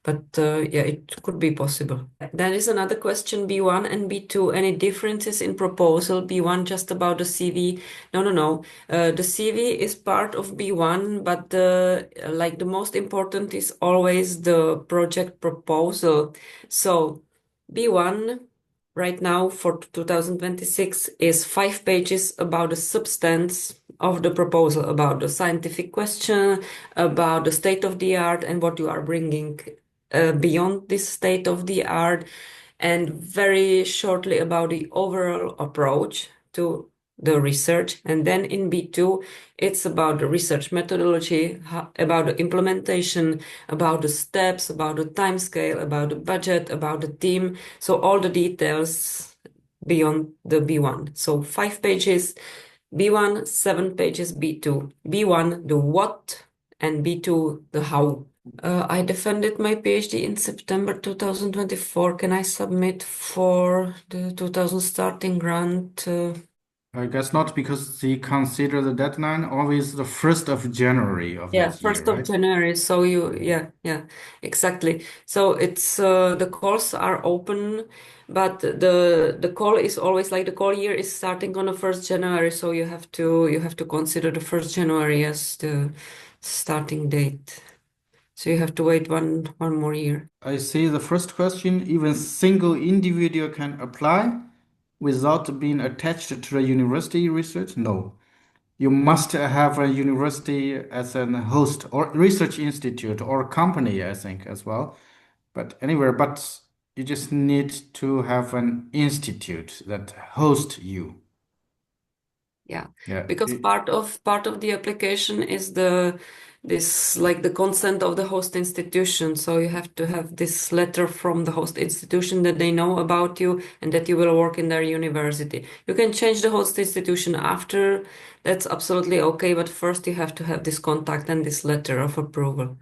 But yeah, it could be possible. There is another question, B1 and B2. Any differences in proposal? B1 just about the CV? No. The CV is part of B1, but like the most important is always the project proposal. So B1 right now for 2026 is 5 pages about the substance of the proposal, about the scientific question, about the state of the art and what you are bringing beyond this state of the art, and very shortly about the overall approach to the research. And then in B2, it's about the research methodology, about the implementation, about the steps, about the time scale, about the budget, about the team. So all the details beyond the B1. So 5 pages, B1, 7 pages, B2. B1, the what, and B2, the how. I defended my PhD in September 2024. Can I submit for the 2000 starting grant? I guess not, because they consider the deadline always the 1st of January of Yeah, that year, 1st of right? January. So yeah, exactly. So it's the calls are open, but the call is always like the call year is starting on the 1st January. So you have to consider the 1st January as the starting date. So you have to wait one more year. I see the first question, even single individual can apply without being attached to a university research? No. You must have a university as a host or research institute or company, I think, as well. But anywhere, but you just need to have an institute that hosts you. Yeah, Yeah. because part of the application is this like the consent of the host institution. So you have to have this letter from the host institution that they know about you and that you will work in their university. You can change the host institution after. That's absolutely okay, but first you have to have this contact and this letter of approval.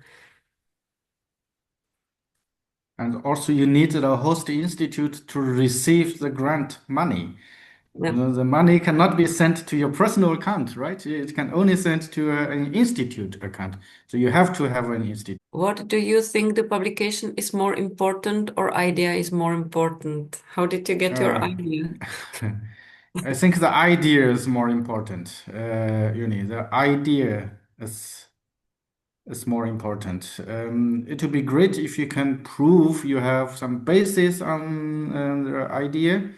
And also you need a host institute to receive the grant money. Yeah. The money cannot be sent to your personal account, right? It can only send to an institute account. So you have to have an institute. What do you think, the publication is more important or idea is more important? How did you get your idea? I think the idea is more important. Uni, the idea is more important. It would be great if you can prove you have some basis on the idea,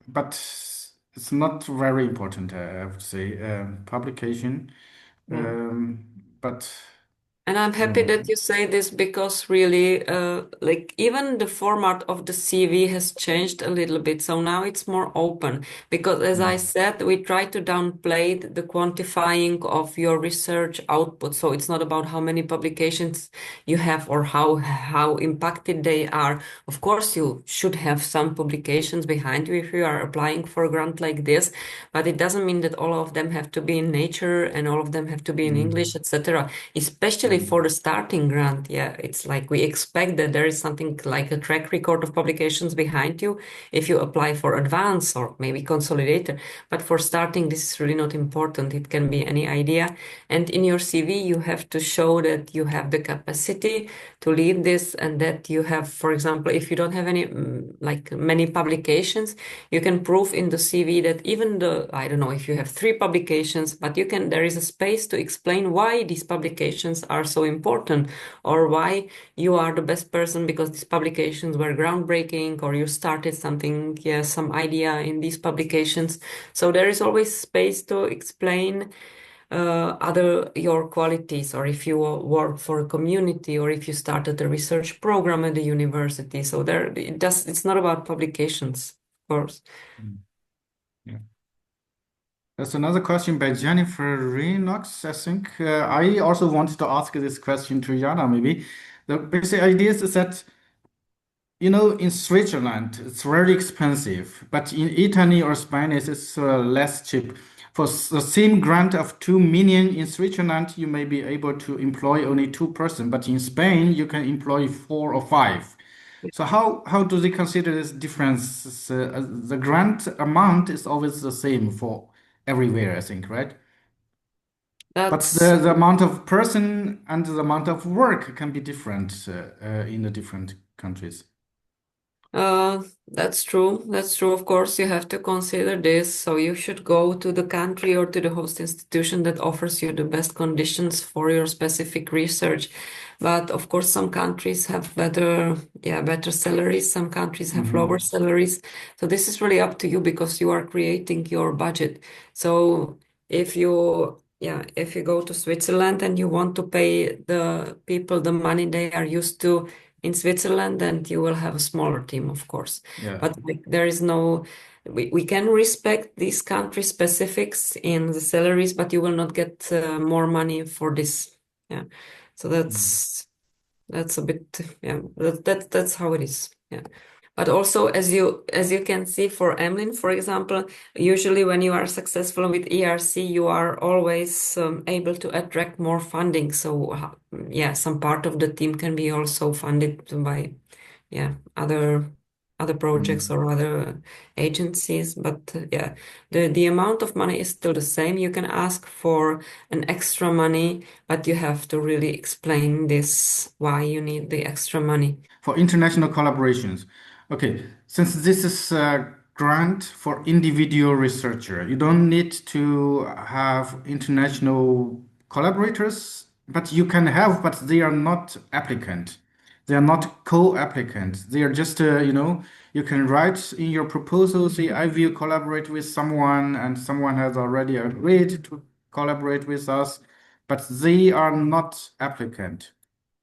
but it's not very important, I have to say, publication. But And I'm happy that you say this, because really, like even the format of the CV has changed a little bit. So now it's more open, because as I said, we try to downplay the quantifying of your research output. So it's not about how many publications you have or how impacted they are. Of course, you should have some publications behind you if you are applying for a grant like this, but it doesn't mean that all of them have to be in Nature and all of them have to be in English, etc. Especially for the starting grant. Yeah, it's like we expect that there is something like a track record of publications behind you if you apply for advance or maybe consolidator. But for starting, this is really not important. It can be any idea. And in your CV, you have to show that you have the capacity to lead this, and that you have, for example, if you don't have any like many publications, you can prove in the CV that even I don't know, if you have 3 publications, but there is a space to explain why these publications are so important, or why you are the best person because these publications were groundbreaking, or you started something, some idea in these publications. So there is always space to explain other your qualities, or if you work for a community, or if you started a research program at the university. So it's not about publications, of course. Yeah. There's another question by Jennifer Renox, I think. I also wanted to ask this question to Jana, maybe. The basic idea is that, in Switzerland, it's very expensive, but in Italy or Spain, it's less cheap. For the same grant of 2 million in Switzerland, you may be able to employ only 2 persons, but in Spain, you can employ 4 or 5. So how do they consider this difference? The grant amount is always the same for everywhere, I think, right? But That's the amount of person and the amount of work can be different in the different countries. That's true. That's true. Of course, you have to consider this. So you should go to the country or to the host institution that offers you the best conditions for your specific research. But of course, some countries have better salaries. Some countries have lower salaries. So this is really up to you because you are creating your budget. So if you go to Switzerland and you want to pay the people the money they are used to in Switzerland, then you will have a smaller team, of course. Yeah. But there is we can respect these country specifics in the salaries, but you will not get more money for this. Yeah. So that's a bit, that's how it is. Yeah. But also, as you can see for Emlyn, for example, usually when you are successful with ERC, you are always able to attract more funding. So some part of the team can be also funded by other projects or other agencies. But the amount of money is still the same. You can ask for an extra money, but you have to really explain this, why you need the extra money. For international collaborations. Okay, since this is a grant for individual researcher, you don't need to have international collaborators, but you can have, but they are not applicant. They are not co-applicants. They are just, you can write in your proposal, say, I will collaborate with someone, and someone has already agreed to collaborate with us, but they are not applicant.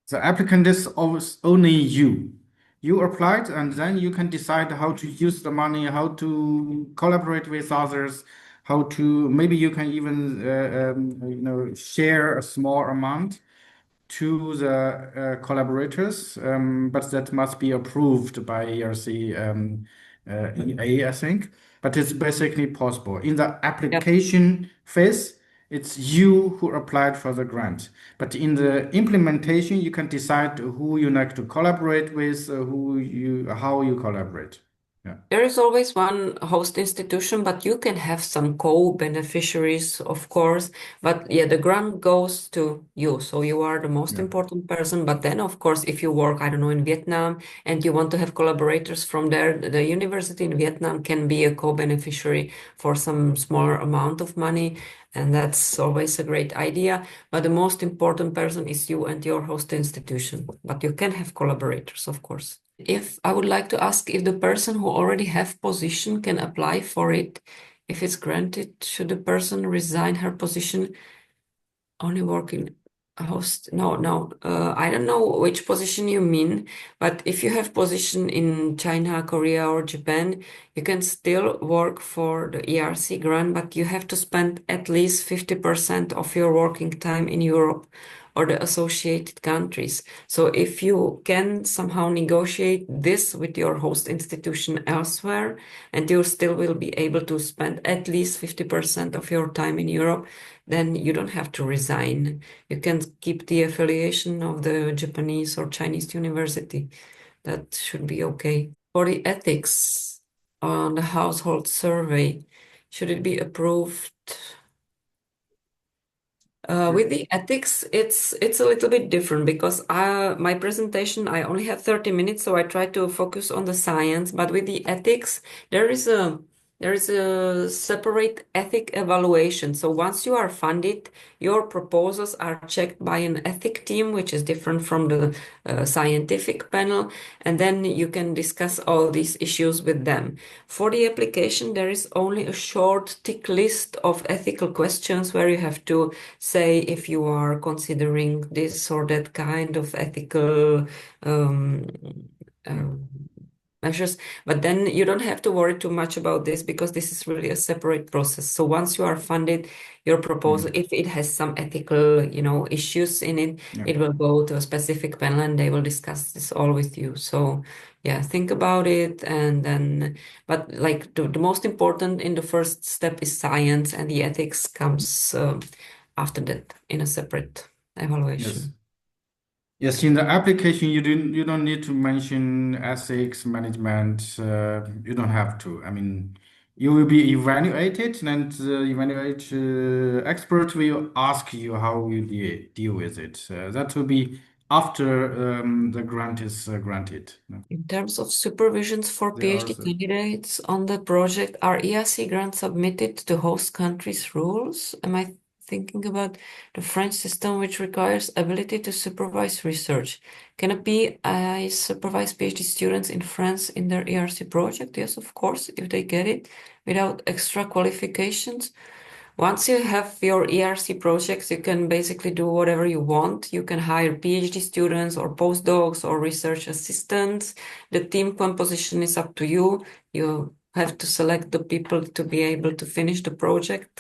The applicant is always only you. You applied, and then you can decide how to use the money, how to collaborate with others, how to maybe you can even share a small amount to the collaborators, but that must be approved by ERC EA, I think. But it's basically possible. In the application phase, it's you who applied for the grant. But in the implementation, you can decide who you like to collaborate with, how you collaborate. Yeah. There is always one host institution, but you can have some co-beneficiaries, of course. But the grant goes to you. So you are the most important person. But then, of course, if you work, I don't know, in Vietnam and you want to have collaborators from there, the university in Vietnam can be a co-beneficiary for some smaller amount of money. And that's always a great idea. But the most important person is you and your host institution. But you can have collaborators, of course. If I would like to ask if the person who already have position can apply for it, if it's granted, should the person resign her position, only working host? No. I don't know which position you mean, but if you have position in China, Korea, or Japan, you can still work for the ERC grant, but you have to spend at least 50% of your working time in Europe or the associated countries. So if you can somehow negotiate this with your host institution elsewhere, and you still will be able to spend at least 50% of your time in Europe, then you don't have to resign. You can keep the affiliation of the Japanese or Chinese university. That should be okay. For the ethics on the household survey, should it be approved? With the ethics, it's a little bit different because my presentation, I only have 30 minutes, so I try to focus on the science. But with the ethics, there is there is a separate ethic evaluation. So once you are funded, your proposals are checked by an ethic team, which is different from the scientific panel, and then you can discuss all these issues with them. For the application, there is only a short tick list of ethical questions where you have to say if you are considering this or that kind of ethical measures, but then you don't have to worry too much about this because this is really a separate process. So once you are funded, your proposal, if it has some ethical, issues in it, it will go to a specific panel and they will discuss this all with you. So yeah, think about it. And then, but like the most important in the first step is science, and the ethics comes after that in a separate evaluation. Yes, in the application, you don't need to mention ethics management. You don't have to. I mean, you will be evaluated, and the evaluate expert will ask you how you deal with it. That will be after the grant is granted. In terms of supervisions for There are PhD candidates on the project, are ERC grants submitted to host countries' rules? Am I thinking about the French system, which requires ability to supervise research? Can a PI supervise PhD students in France in their ERC project? Yes, of course, if they get it without extra qualifications. Once you have your ERC projects, you can basically do whatever you want. You can hire PhD students or postdocs or research assistants. The team composition is up to you. You have to select the people to be able to finish the project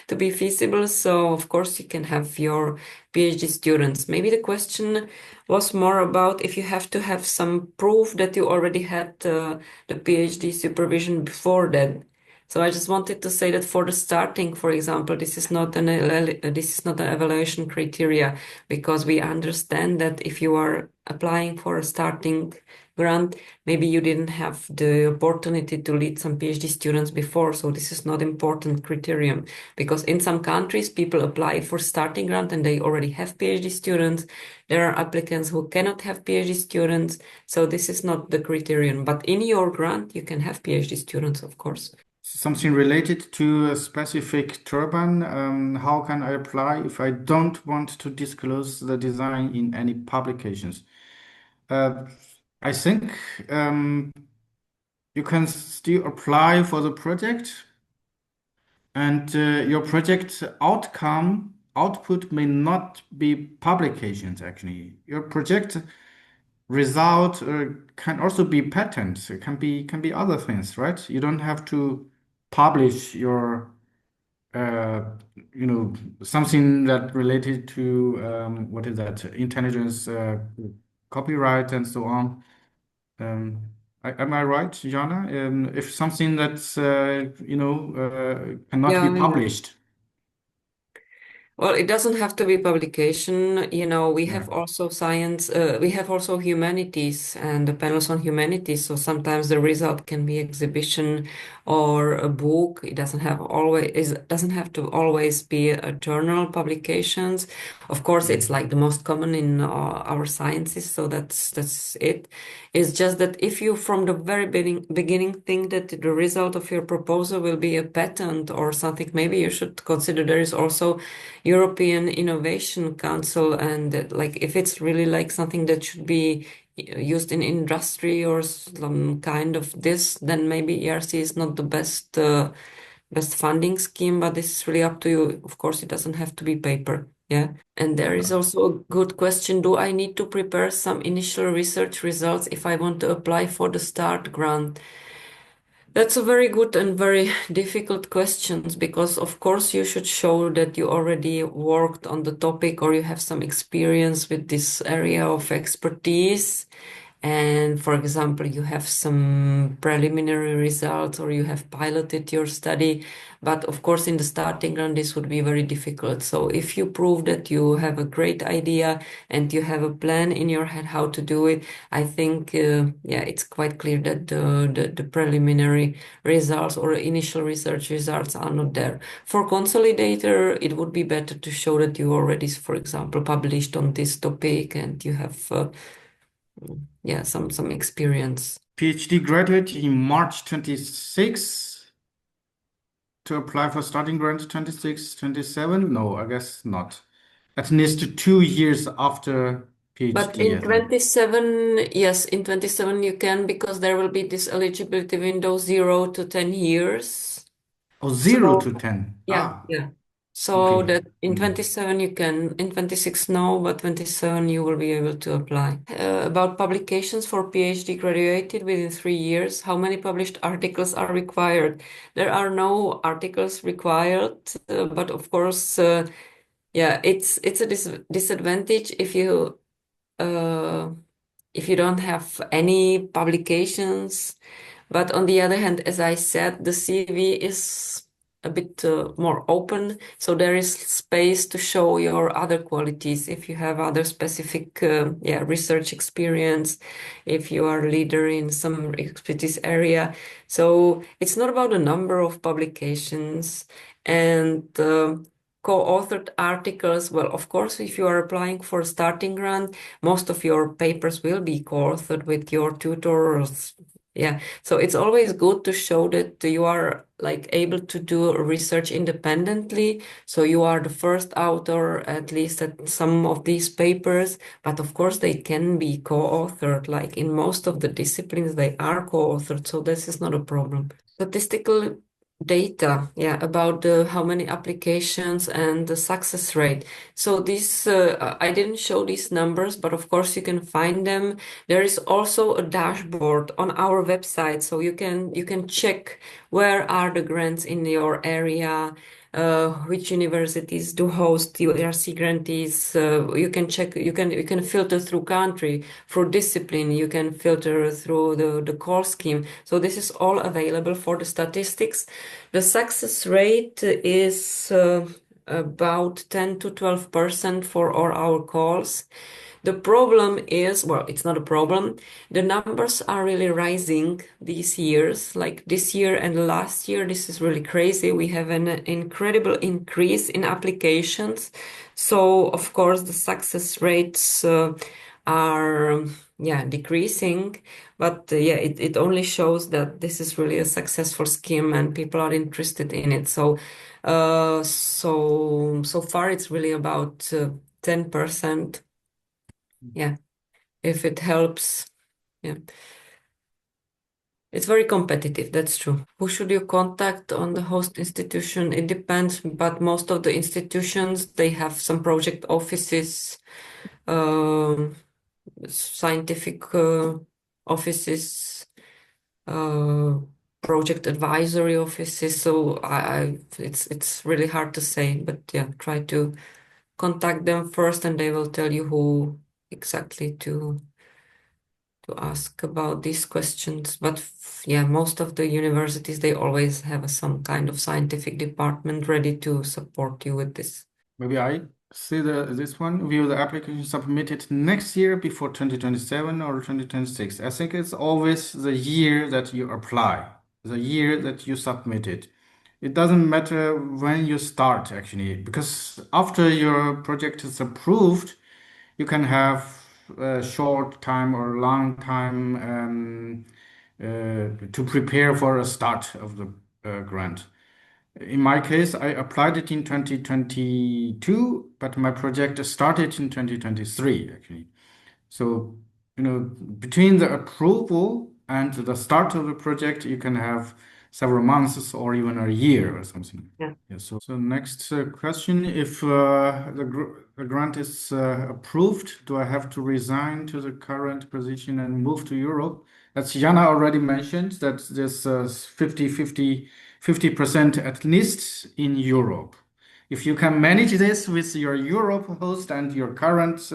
to be feasible. So of course you can have your PhD students. Maybe the question was more about if you have to have some proof that you already had the PhD supervision before that. So I just wanted to say that for the starting, for example, this is not an evaluation criteria, because we understand that if you are applying for a starting grant, maybe you didn't have the opportunity to lead some PhD students before. So this is not important criterion, because in some countries people apply for starting grant and they already have PhD students. There are applicants who cannot have PhD students. So this is not the criterion, but in your grant, you can have PhD students, of course. Something related to a specific turbine. How can I apply if I don't want to disclose the design in any publications? I think you can still apply for the project, and your project output may not be publications. Actually, your project result can also be patents. It can be other things, right? You don't have to publish your something that related to what is that, intelligence, copyright, and so on. Am I right, Jana? If something that's cannot be Yeah. published. Well, it doesn't have to be publication. We have Yeah. also science, we have also humanities and the panels on humanities. So sometimes the result can be exhibition or a book. It doesn't have to always be a journal publications. Of course, it's like the most common in our sciences. So that's it. It's just that if you from the very beginning think that the result of your proposal will be a patent or something, maybe you should consider there is also European Innovation Council, and that, like, if it's really like something that should be used in industry or some kind of this, then maybe ERC is not the best funding scheme, but this is really up to you. Of course, it doesn't have to be paper. Yeah. And there is also a good question. Do I need to prepare some initial research results if I want to apply for the START grant? That's a very good and very difficult questions, because of course you should show that you already worked on the topic or you have some experience with this area of expertise. And for example, you have some preliminary results or you have piloted your study. But of course, in the starting run, this would be very difficult. So if you prove that you have a great idea and you have a plan in your head how to do it, I think, it's quite clear that the preliminary results or initial research results are not there. For Consolidator, it would be better to show that you already, for example, published on this topic and you have some experience. PhD graduate in March 26. to apply for starting grant 26, 27? No, I guess not. At least 2 years after But PhD, in I think. 27, yes, in 27 you can, because there will be this eligibility window 0 to 10 years. Oh, 0 So to 10. yeah, Ah, yeah. So okay. that in 27 you can, in 26 no, but 27 you will be able to apply. About publications for PhD graduated within 3 years, how many published articles are required? There are no articles required, but of course, yeah, it's a disadvantage if you don't have any publications. But on the other hand, as I said, the CV is a bit more open, so there is space to show your other qualities. If you have other specific research experience, if you are a leader in some expertise area. So it's not about the number of publications and co-authored articles. Well, of course, if you are applying for a starting grant, most of your papers will be co-authored with your tutors. Yeah, so it's always good to show that you are like able to do research independently. So you are the first author, at least at some of these papers. But of course, they can be co-authored. Like in most of the disciplines, they are co-authored. So this is not a problem. Statistical data, yeah, about how many applications and the success rate. So this, I didn't show these numbers, but of course you can find them. There is also a dashboard on our website, so you can check where are the grants in your area, which universities do host ERC grantees. You can check, you can filter through country, through discipline, you can filter through the call scheme. So this is all available for the statistics. The success rate is about 10 to 12% for all our calls. The problem is, well, it's not a problem. The numbers are really rising these years. Like this year and last year, this is really crazy. We have an incredible increase in applications. So, of course, the success rates are, decreasing. But it only shows that this is really a successful scheme and people are interested in it. So, so far it's really about 10%. Yeah, if it helps. Yeah. It's very competitive, that's true. Who should you contact on the host institution? It depends, but most of the institutions, they have some project offices, um, scientific offices, project advisory offices. So it's really hard to say, but yeah, try to contact them first and they will tell you who exactly to ask about these questions. But yeah, most of the universities, they always have some kind of scientific department ready to support you with this. Maybe I see this one. View the application submitted next year before 2027 or 2026. I think it's always the year that you apply, the year that you submit it. It doesn't matter when you start actually, because after your project is approved, you can have a short time or long time to prepare for a start of the grant. In my case, I applied it in 2022, but my project started in 2023, actually. So, between the approval and the start of the project, you can have several months or even a year or something. Yeah. So next question, if the grant is approved, do I have to resign to the current position and move to Europe? As Jana already mentioned, that there's 50% at least in Europe. If you can manage this with your Europe host and your current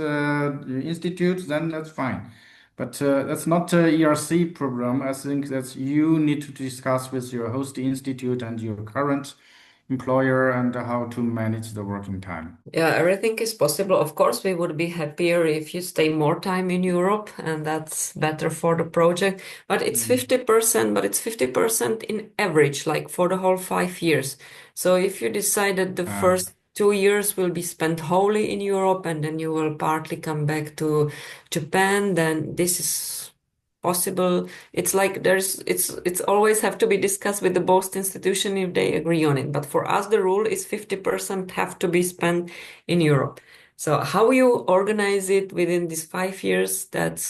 institute, then that's fine. But that's not a ERC program. I think that you need to discuss with your host institute and your current employer and how to manage the working time. Yeah, everything is possible. Of course, we would be happier if you stay more time in Europe, and that's better for the project. But it's 50%, but it's 50% in average, like for the whole 5 years. So if you decide that the first 2 years will be spent wholly in Europe and then you will partly come back to Japan, then this is possible. It's like it's always have to be discussed with the both institution if they agree on it. But for us, the rule is 50% have to be spent in Europe. So how you organize it within these 5 years, that's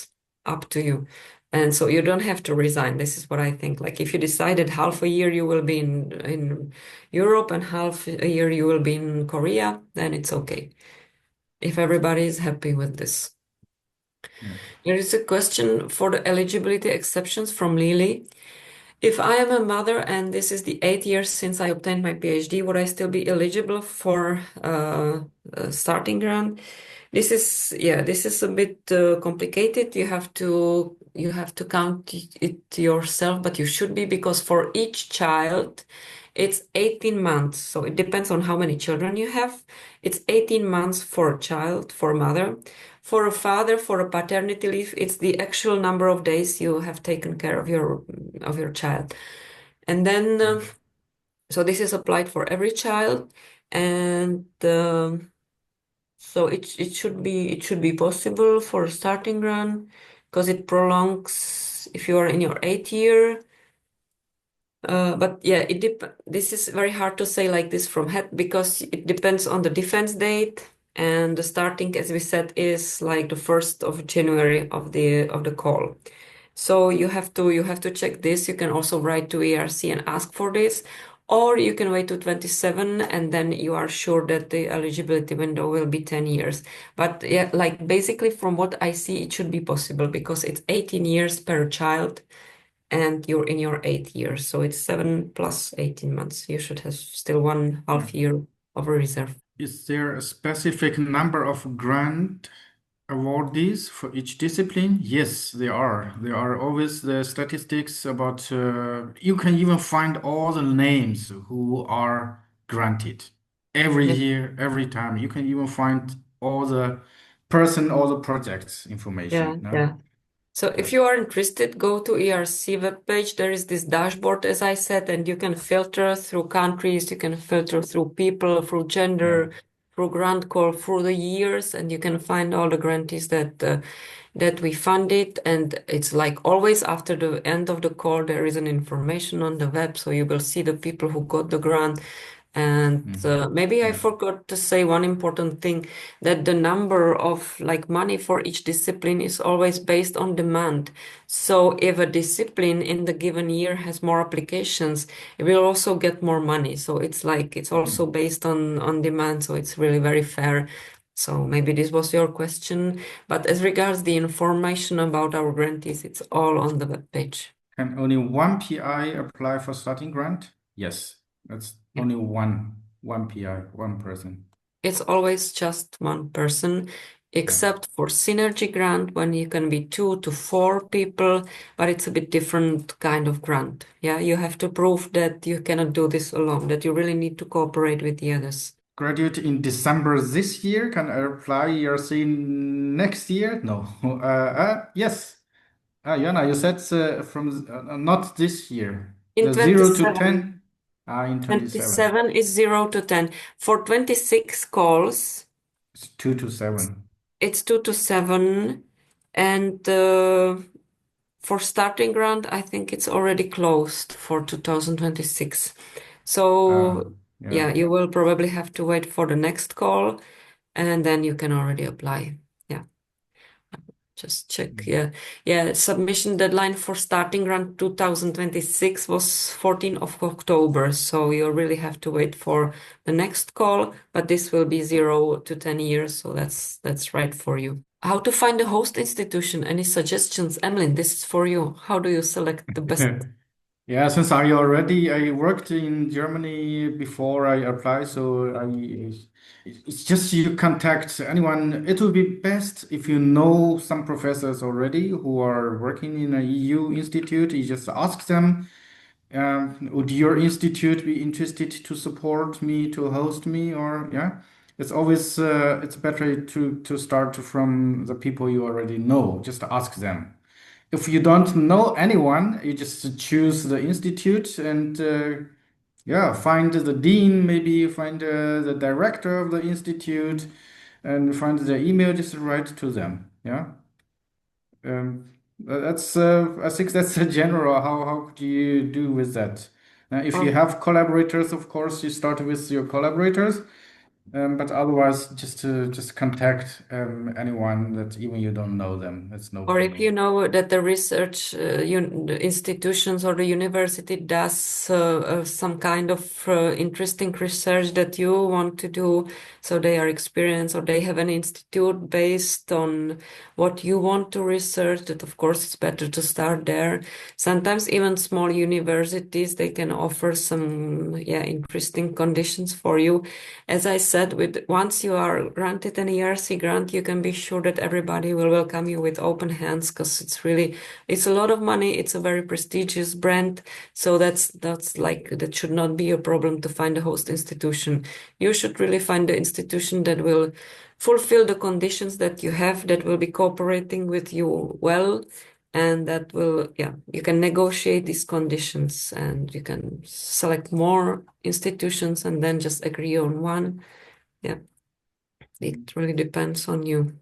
up to you. And so you don't have to resign. This is what I think. Like if you decided half a year you will be in Europe and half a year you will be in Korea, then it's okay. If everybody is happy with this. Yeah. There is a question for the eligibility exceptions from Lily. If I am a mother and this is the 8 years since I obtained my PhD, would I still be eligible for a starting grant? This is a bit complicated. You have to count it yourself, but you should be, because for each child, it's 18 months. So it depends on how many children you have. It's 18 months for a child, for a mother. For a father, for a paternity leave, it's the actual number of days you have taken care of your child. And then, so this is applied for every child, and so it should be possible for a starting grant because it prolongs if you are in your 8th year. But yeah, this is very hard to say like this from head because it depends on the defense date, and the starting, as we said, is like the 1st of January of the call. So you have to check this. You can also write to ERC and ask for this, or you can wait to 27 and then you are sure that the eligibility window will be 10 years. But yeah, like basically from what I see, it should be possible because it's 18 years per child and you're in your 8th year. So it's 7 plus 18 months. You should have still 1/2 year of a reserve. Is there a specific number of grant awardees for each discipline? Yes, there are. There are always the statistics about, you can even find all the names who are granted every Yes. year, every time. You can even find all the all the projects information. No? Yeah. So if you are interested, go to ERC webpage. There is this dashboard, as I said, and you can filter through countries, you can filter through people, through gender, through grant call, through the years, and you can find all the grantees that we funded. And it's like always after the end of the call, there is an information on the web, so you will see the people who got the grant. And maybe I forgot to say one important thing, that the number of like money for each discipline is always based on demand. So if a discipline in the given year has more applications, it will also get more money. So it's like it's also based on demand. So it's really very fair. So maybe this was your question. But as regards the information about our grantees, it's all on the webpage. Can only one PI apply for starting grant? Yes, that's only one PI, one person. It's always just one person, except for synergy grant when you can be 2 to 4 people, but it's a bit different kind of grant. Yeah, you have to prove that you cannot do this alone, that you really need to cooperate with the others. Graduate in December this year, can I apply ERC next year? No. Yes. Jana, you said from not this year. In The 0 to 27. 10? In 27. 27 is 0 to 10. For 26 calls, It's 2 to 7. it's 2 to 7. And for starting grant, I think it's already closed for 2026. So yeah, you will probably have to wait for the next call and then you can already apply. Yeah. Just check. Yeah. Submission deadline for starting grant 2026 was 14th of October. So you really have to wait for the next call, but this will be 0 to 10 years. So that's right for you. How to find a host institution? Any suggestions? Emlyn, this is for you. How do you select the best? Yeah, since I worked in Germany before I applied, so it's just you contact anyone. It will be best if you know some professors already who are working in a EU institute. You just ask them, would your institute be interested to support me, to host me, or yeah? It's always it's better to start from the people you already know. Just ask them. If you don't know anyone, you just choose the institute and find the dean, maybe find the director of the institute, and find their email. Just write to them. Yeah. I think that's a general. How could you do with that? If you Oh, have collaborators, of course, you start with your collaborators, but otherwise, just contact anyone that even you don't know them. That's no or if you problem. know that the research the institutions or the university does some kind of interesting research that you want to do, so they are experienced or they have an institute based on what you want to research, that of course it's better to start there. Sometimes even small universities, they can offer some interesting conditions for you. As I said, once you are granted an ERC grant, you can be sure that everybody will welcome you with open hands, because it's a lot of money. It's a very prestigious brand. So that should not be a problem to find a host institution. You should really find the institution that will fulfill the conditions that you have, that will be cooperating with you well, and that will, you can negotiate these conditions and you can select more institutions and then just agree on one. It really depends on you.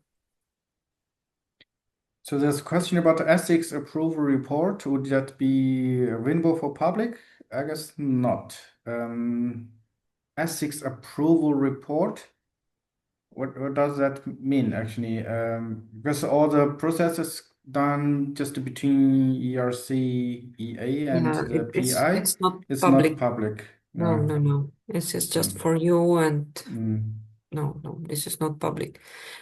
So there's a question about the ethics approval report. Would that be available for public? I guess not. Ethics approval report. What does that mean actually? Because all the processes done just between ERC, EA, and the PI, It's not it's public. not public. No. This is just for you and no, this is not public.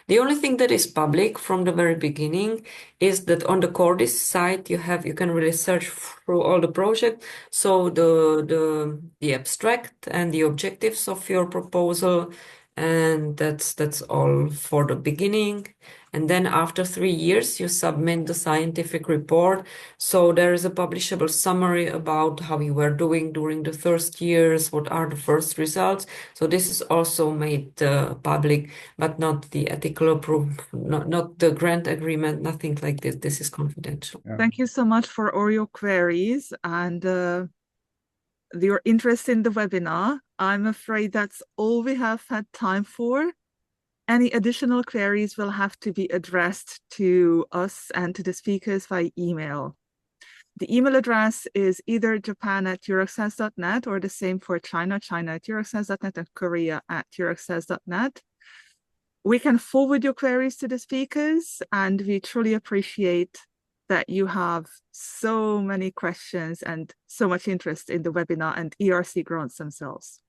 The only thing that is public from the very beginning is that on the Cordis site you can really search through all the project. So the abstract and the objectives of your proposal, and that's all for the beginning. And then after 3 years you submit the scientific report. So there is a publishable summary about how you were doing during the first years, what are the first results. So this is also made public, but not the ethical approval, not the grant agreement, nothing like this. This is confidential. Yeah. Thank you so much for all your queries and your interest in the webinar. I'm afraid that's all we have had time for. Any additional queries will have to be addressed to us and to the speakers via email. The email address is either japan@euroccess.net or the same for China, china@euroccess.net, and Korea@euroccess.net. We can forward your queries to the speakers, and we truly appreciate that you have so many questions and so much interest in the webinar and ERC grants themselves.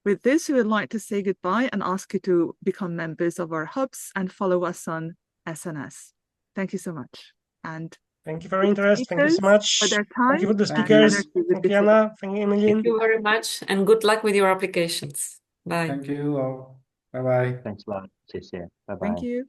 With this, we would like to say goodbye and ask you to become members of our hubs and follow us on SNS. Thank you so much. And thank you for your interest. Thank you so much. for their time. Thank you for the speakers. Thank you, Anna. Thank you, Emily. Thank you very much, and good luck with your applications. Bye. Thank you all. Bye-bye. Thanks a lot. 谢谢. Bye-bye. Thank you.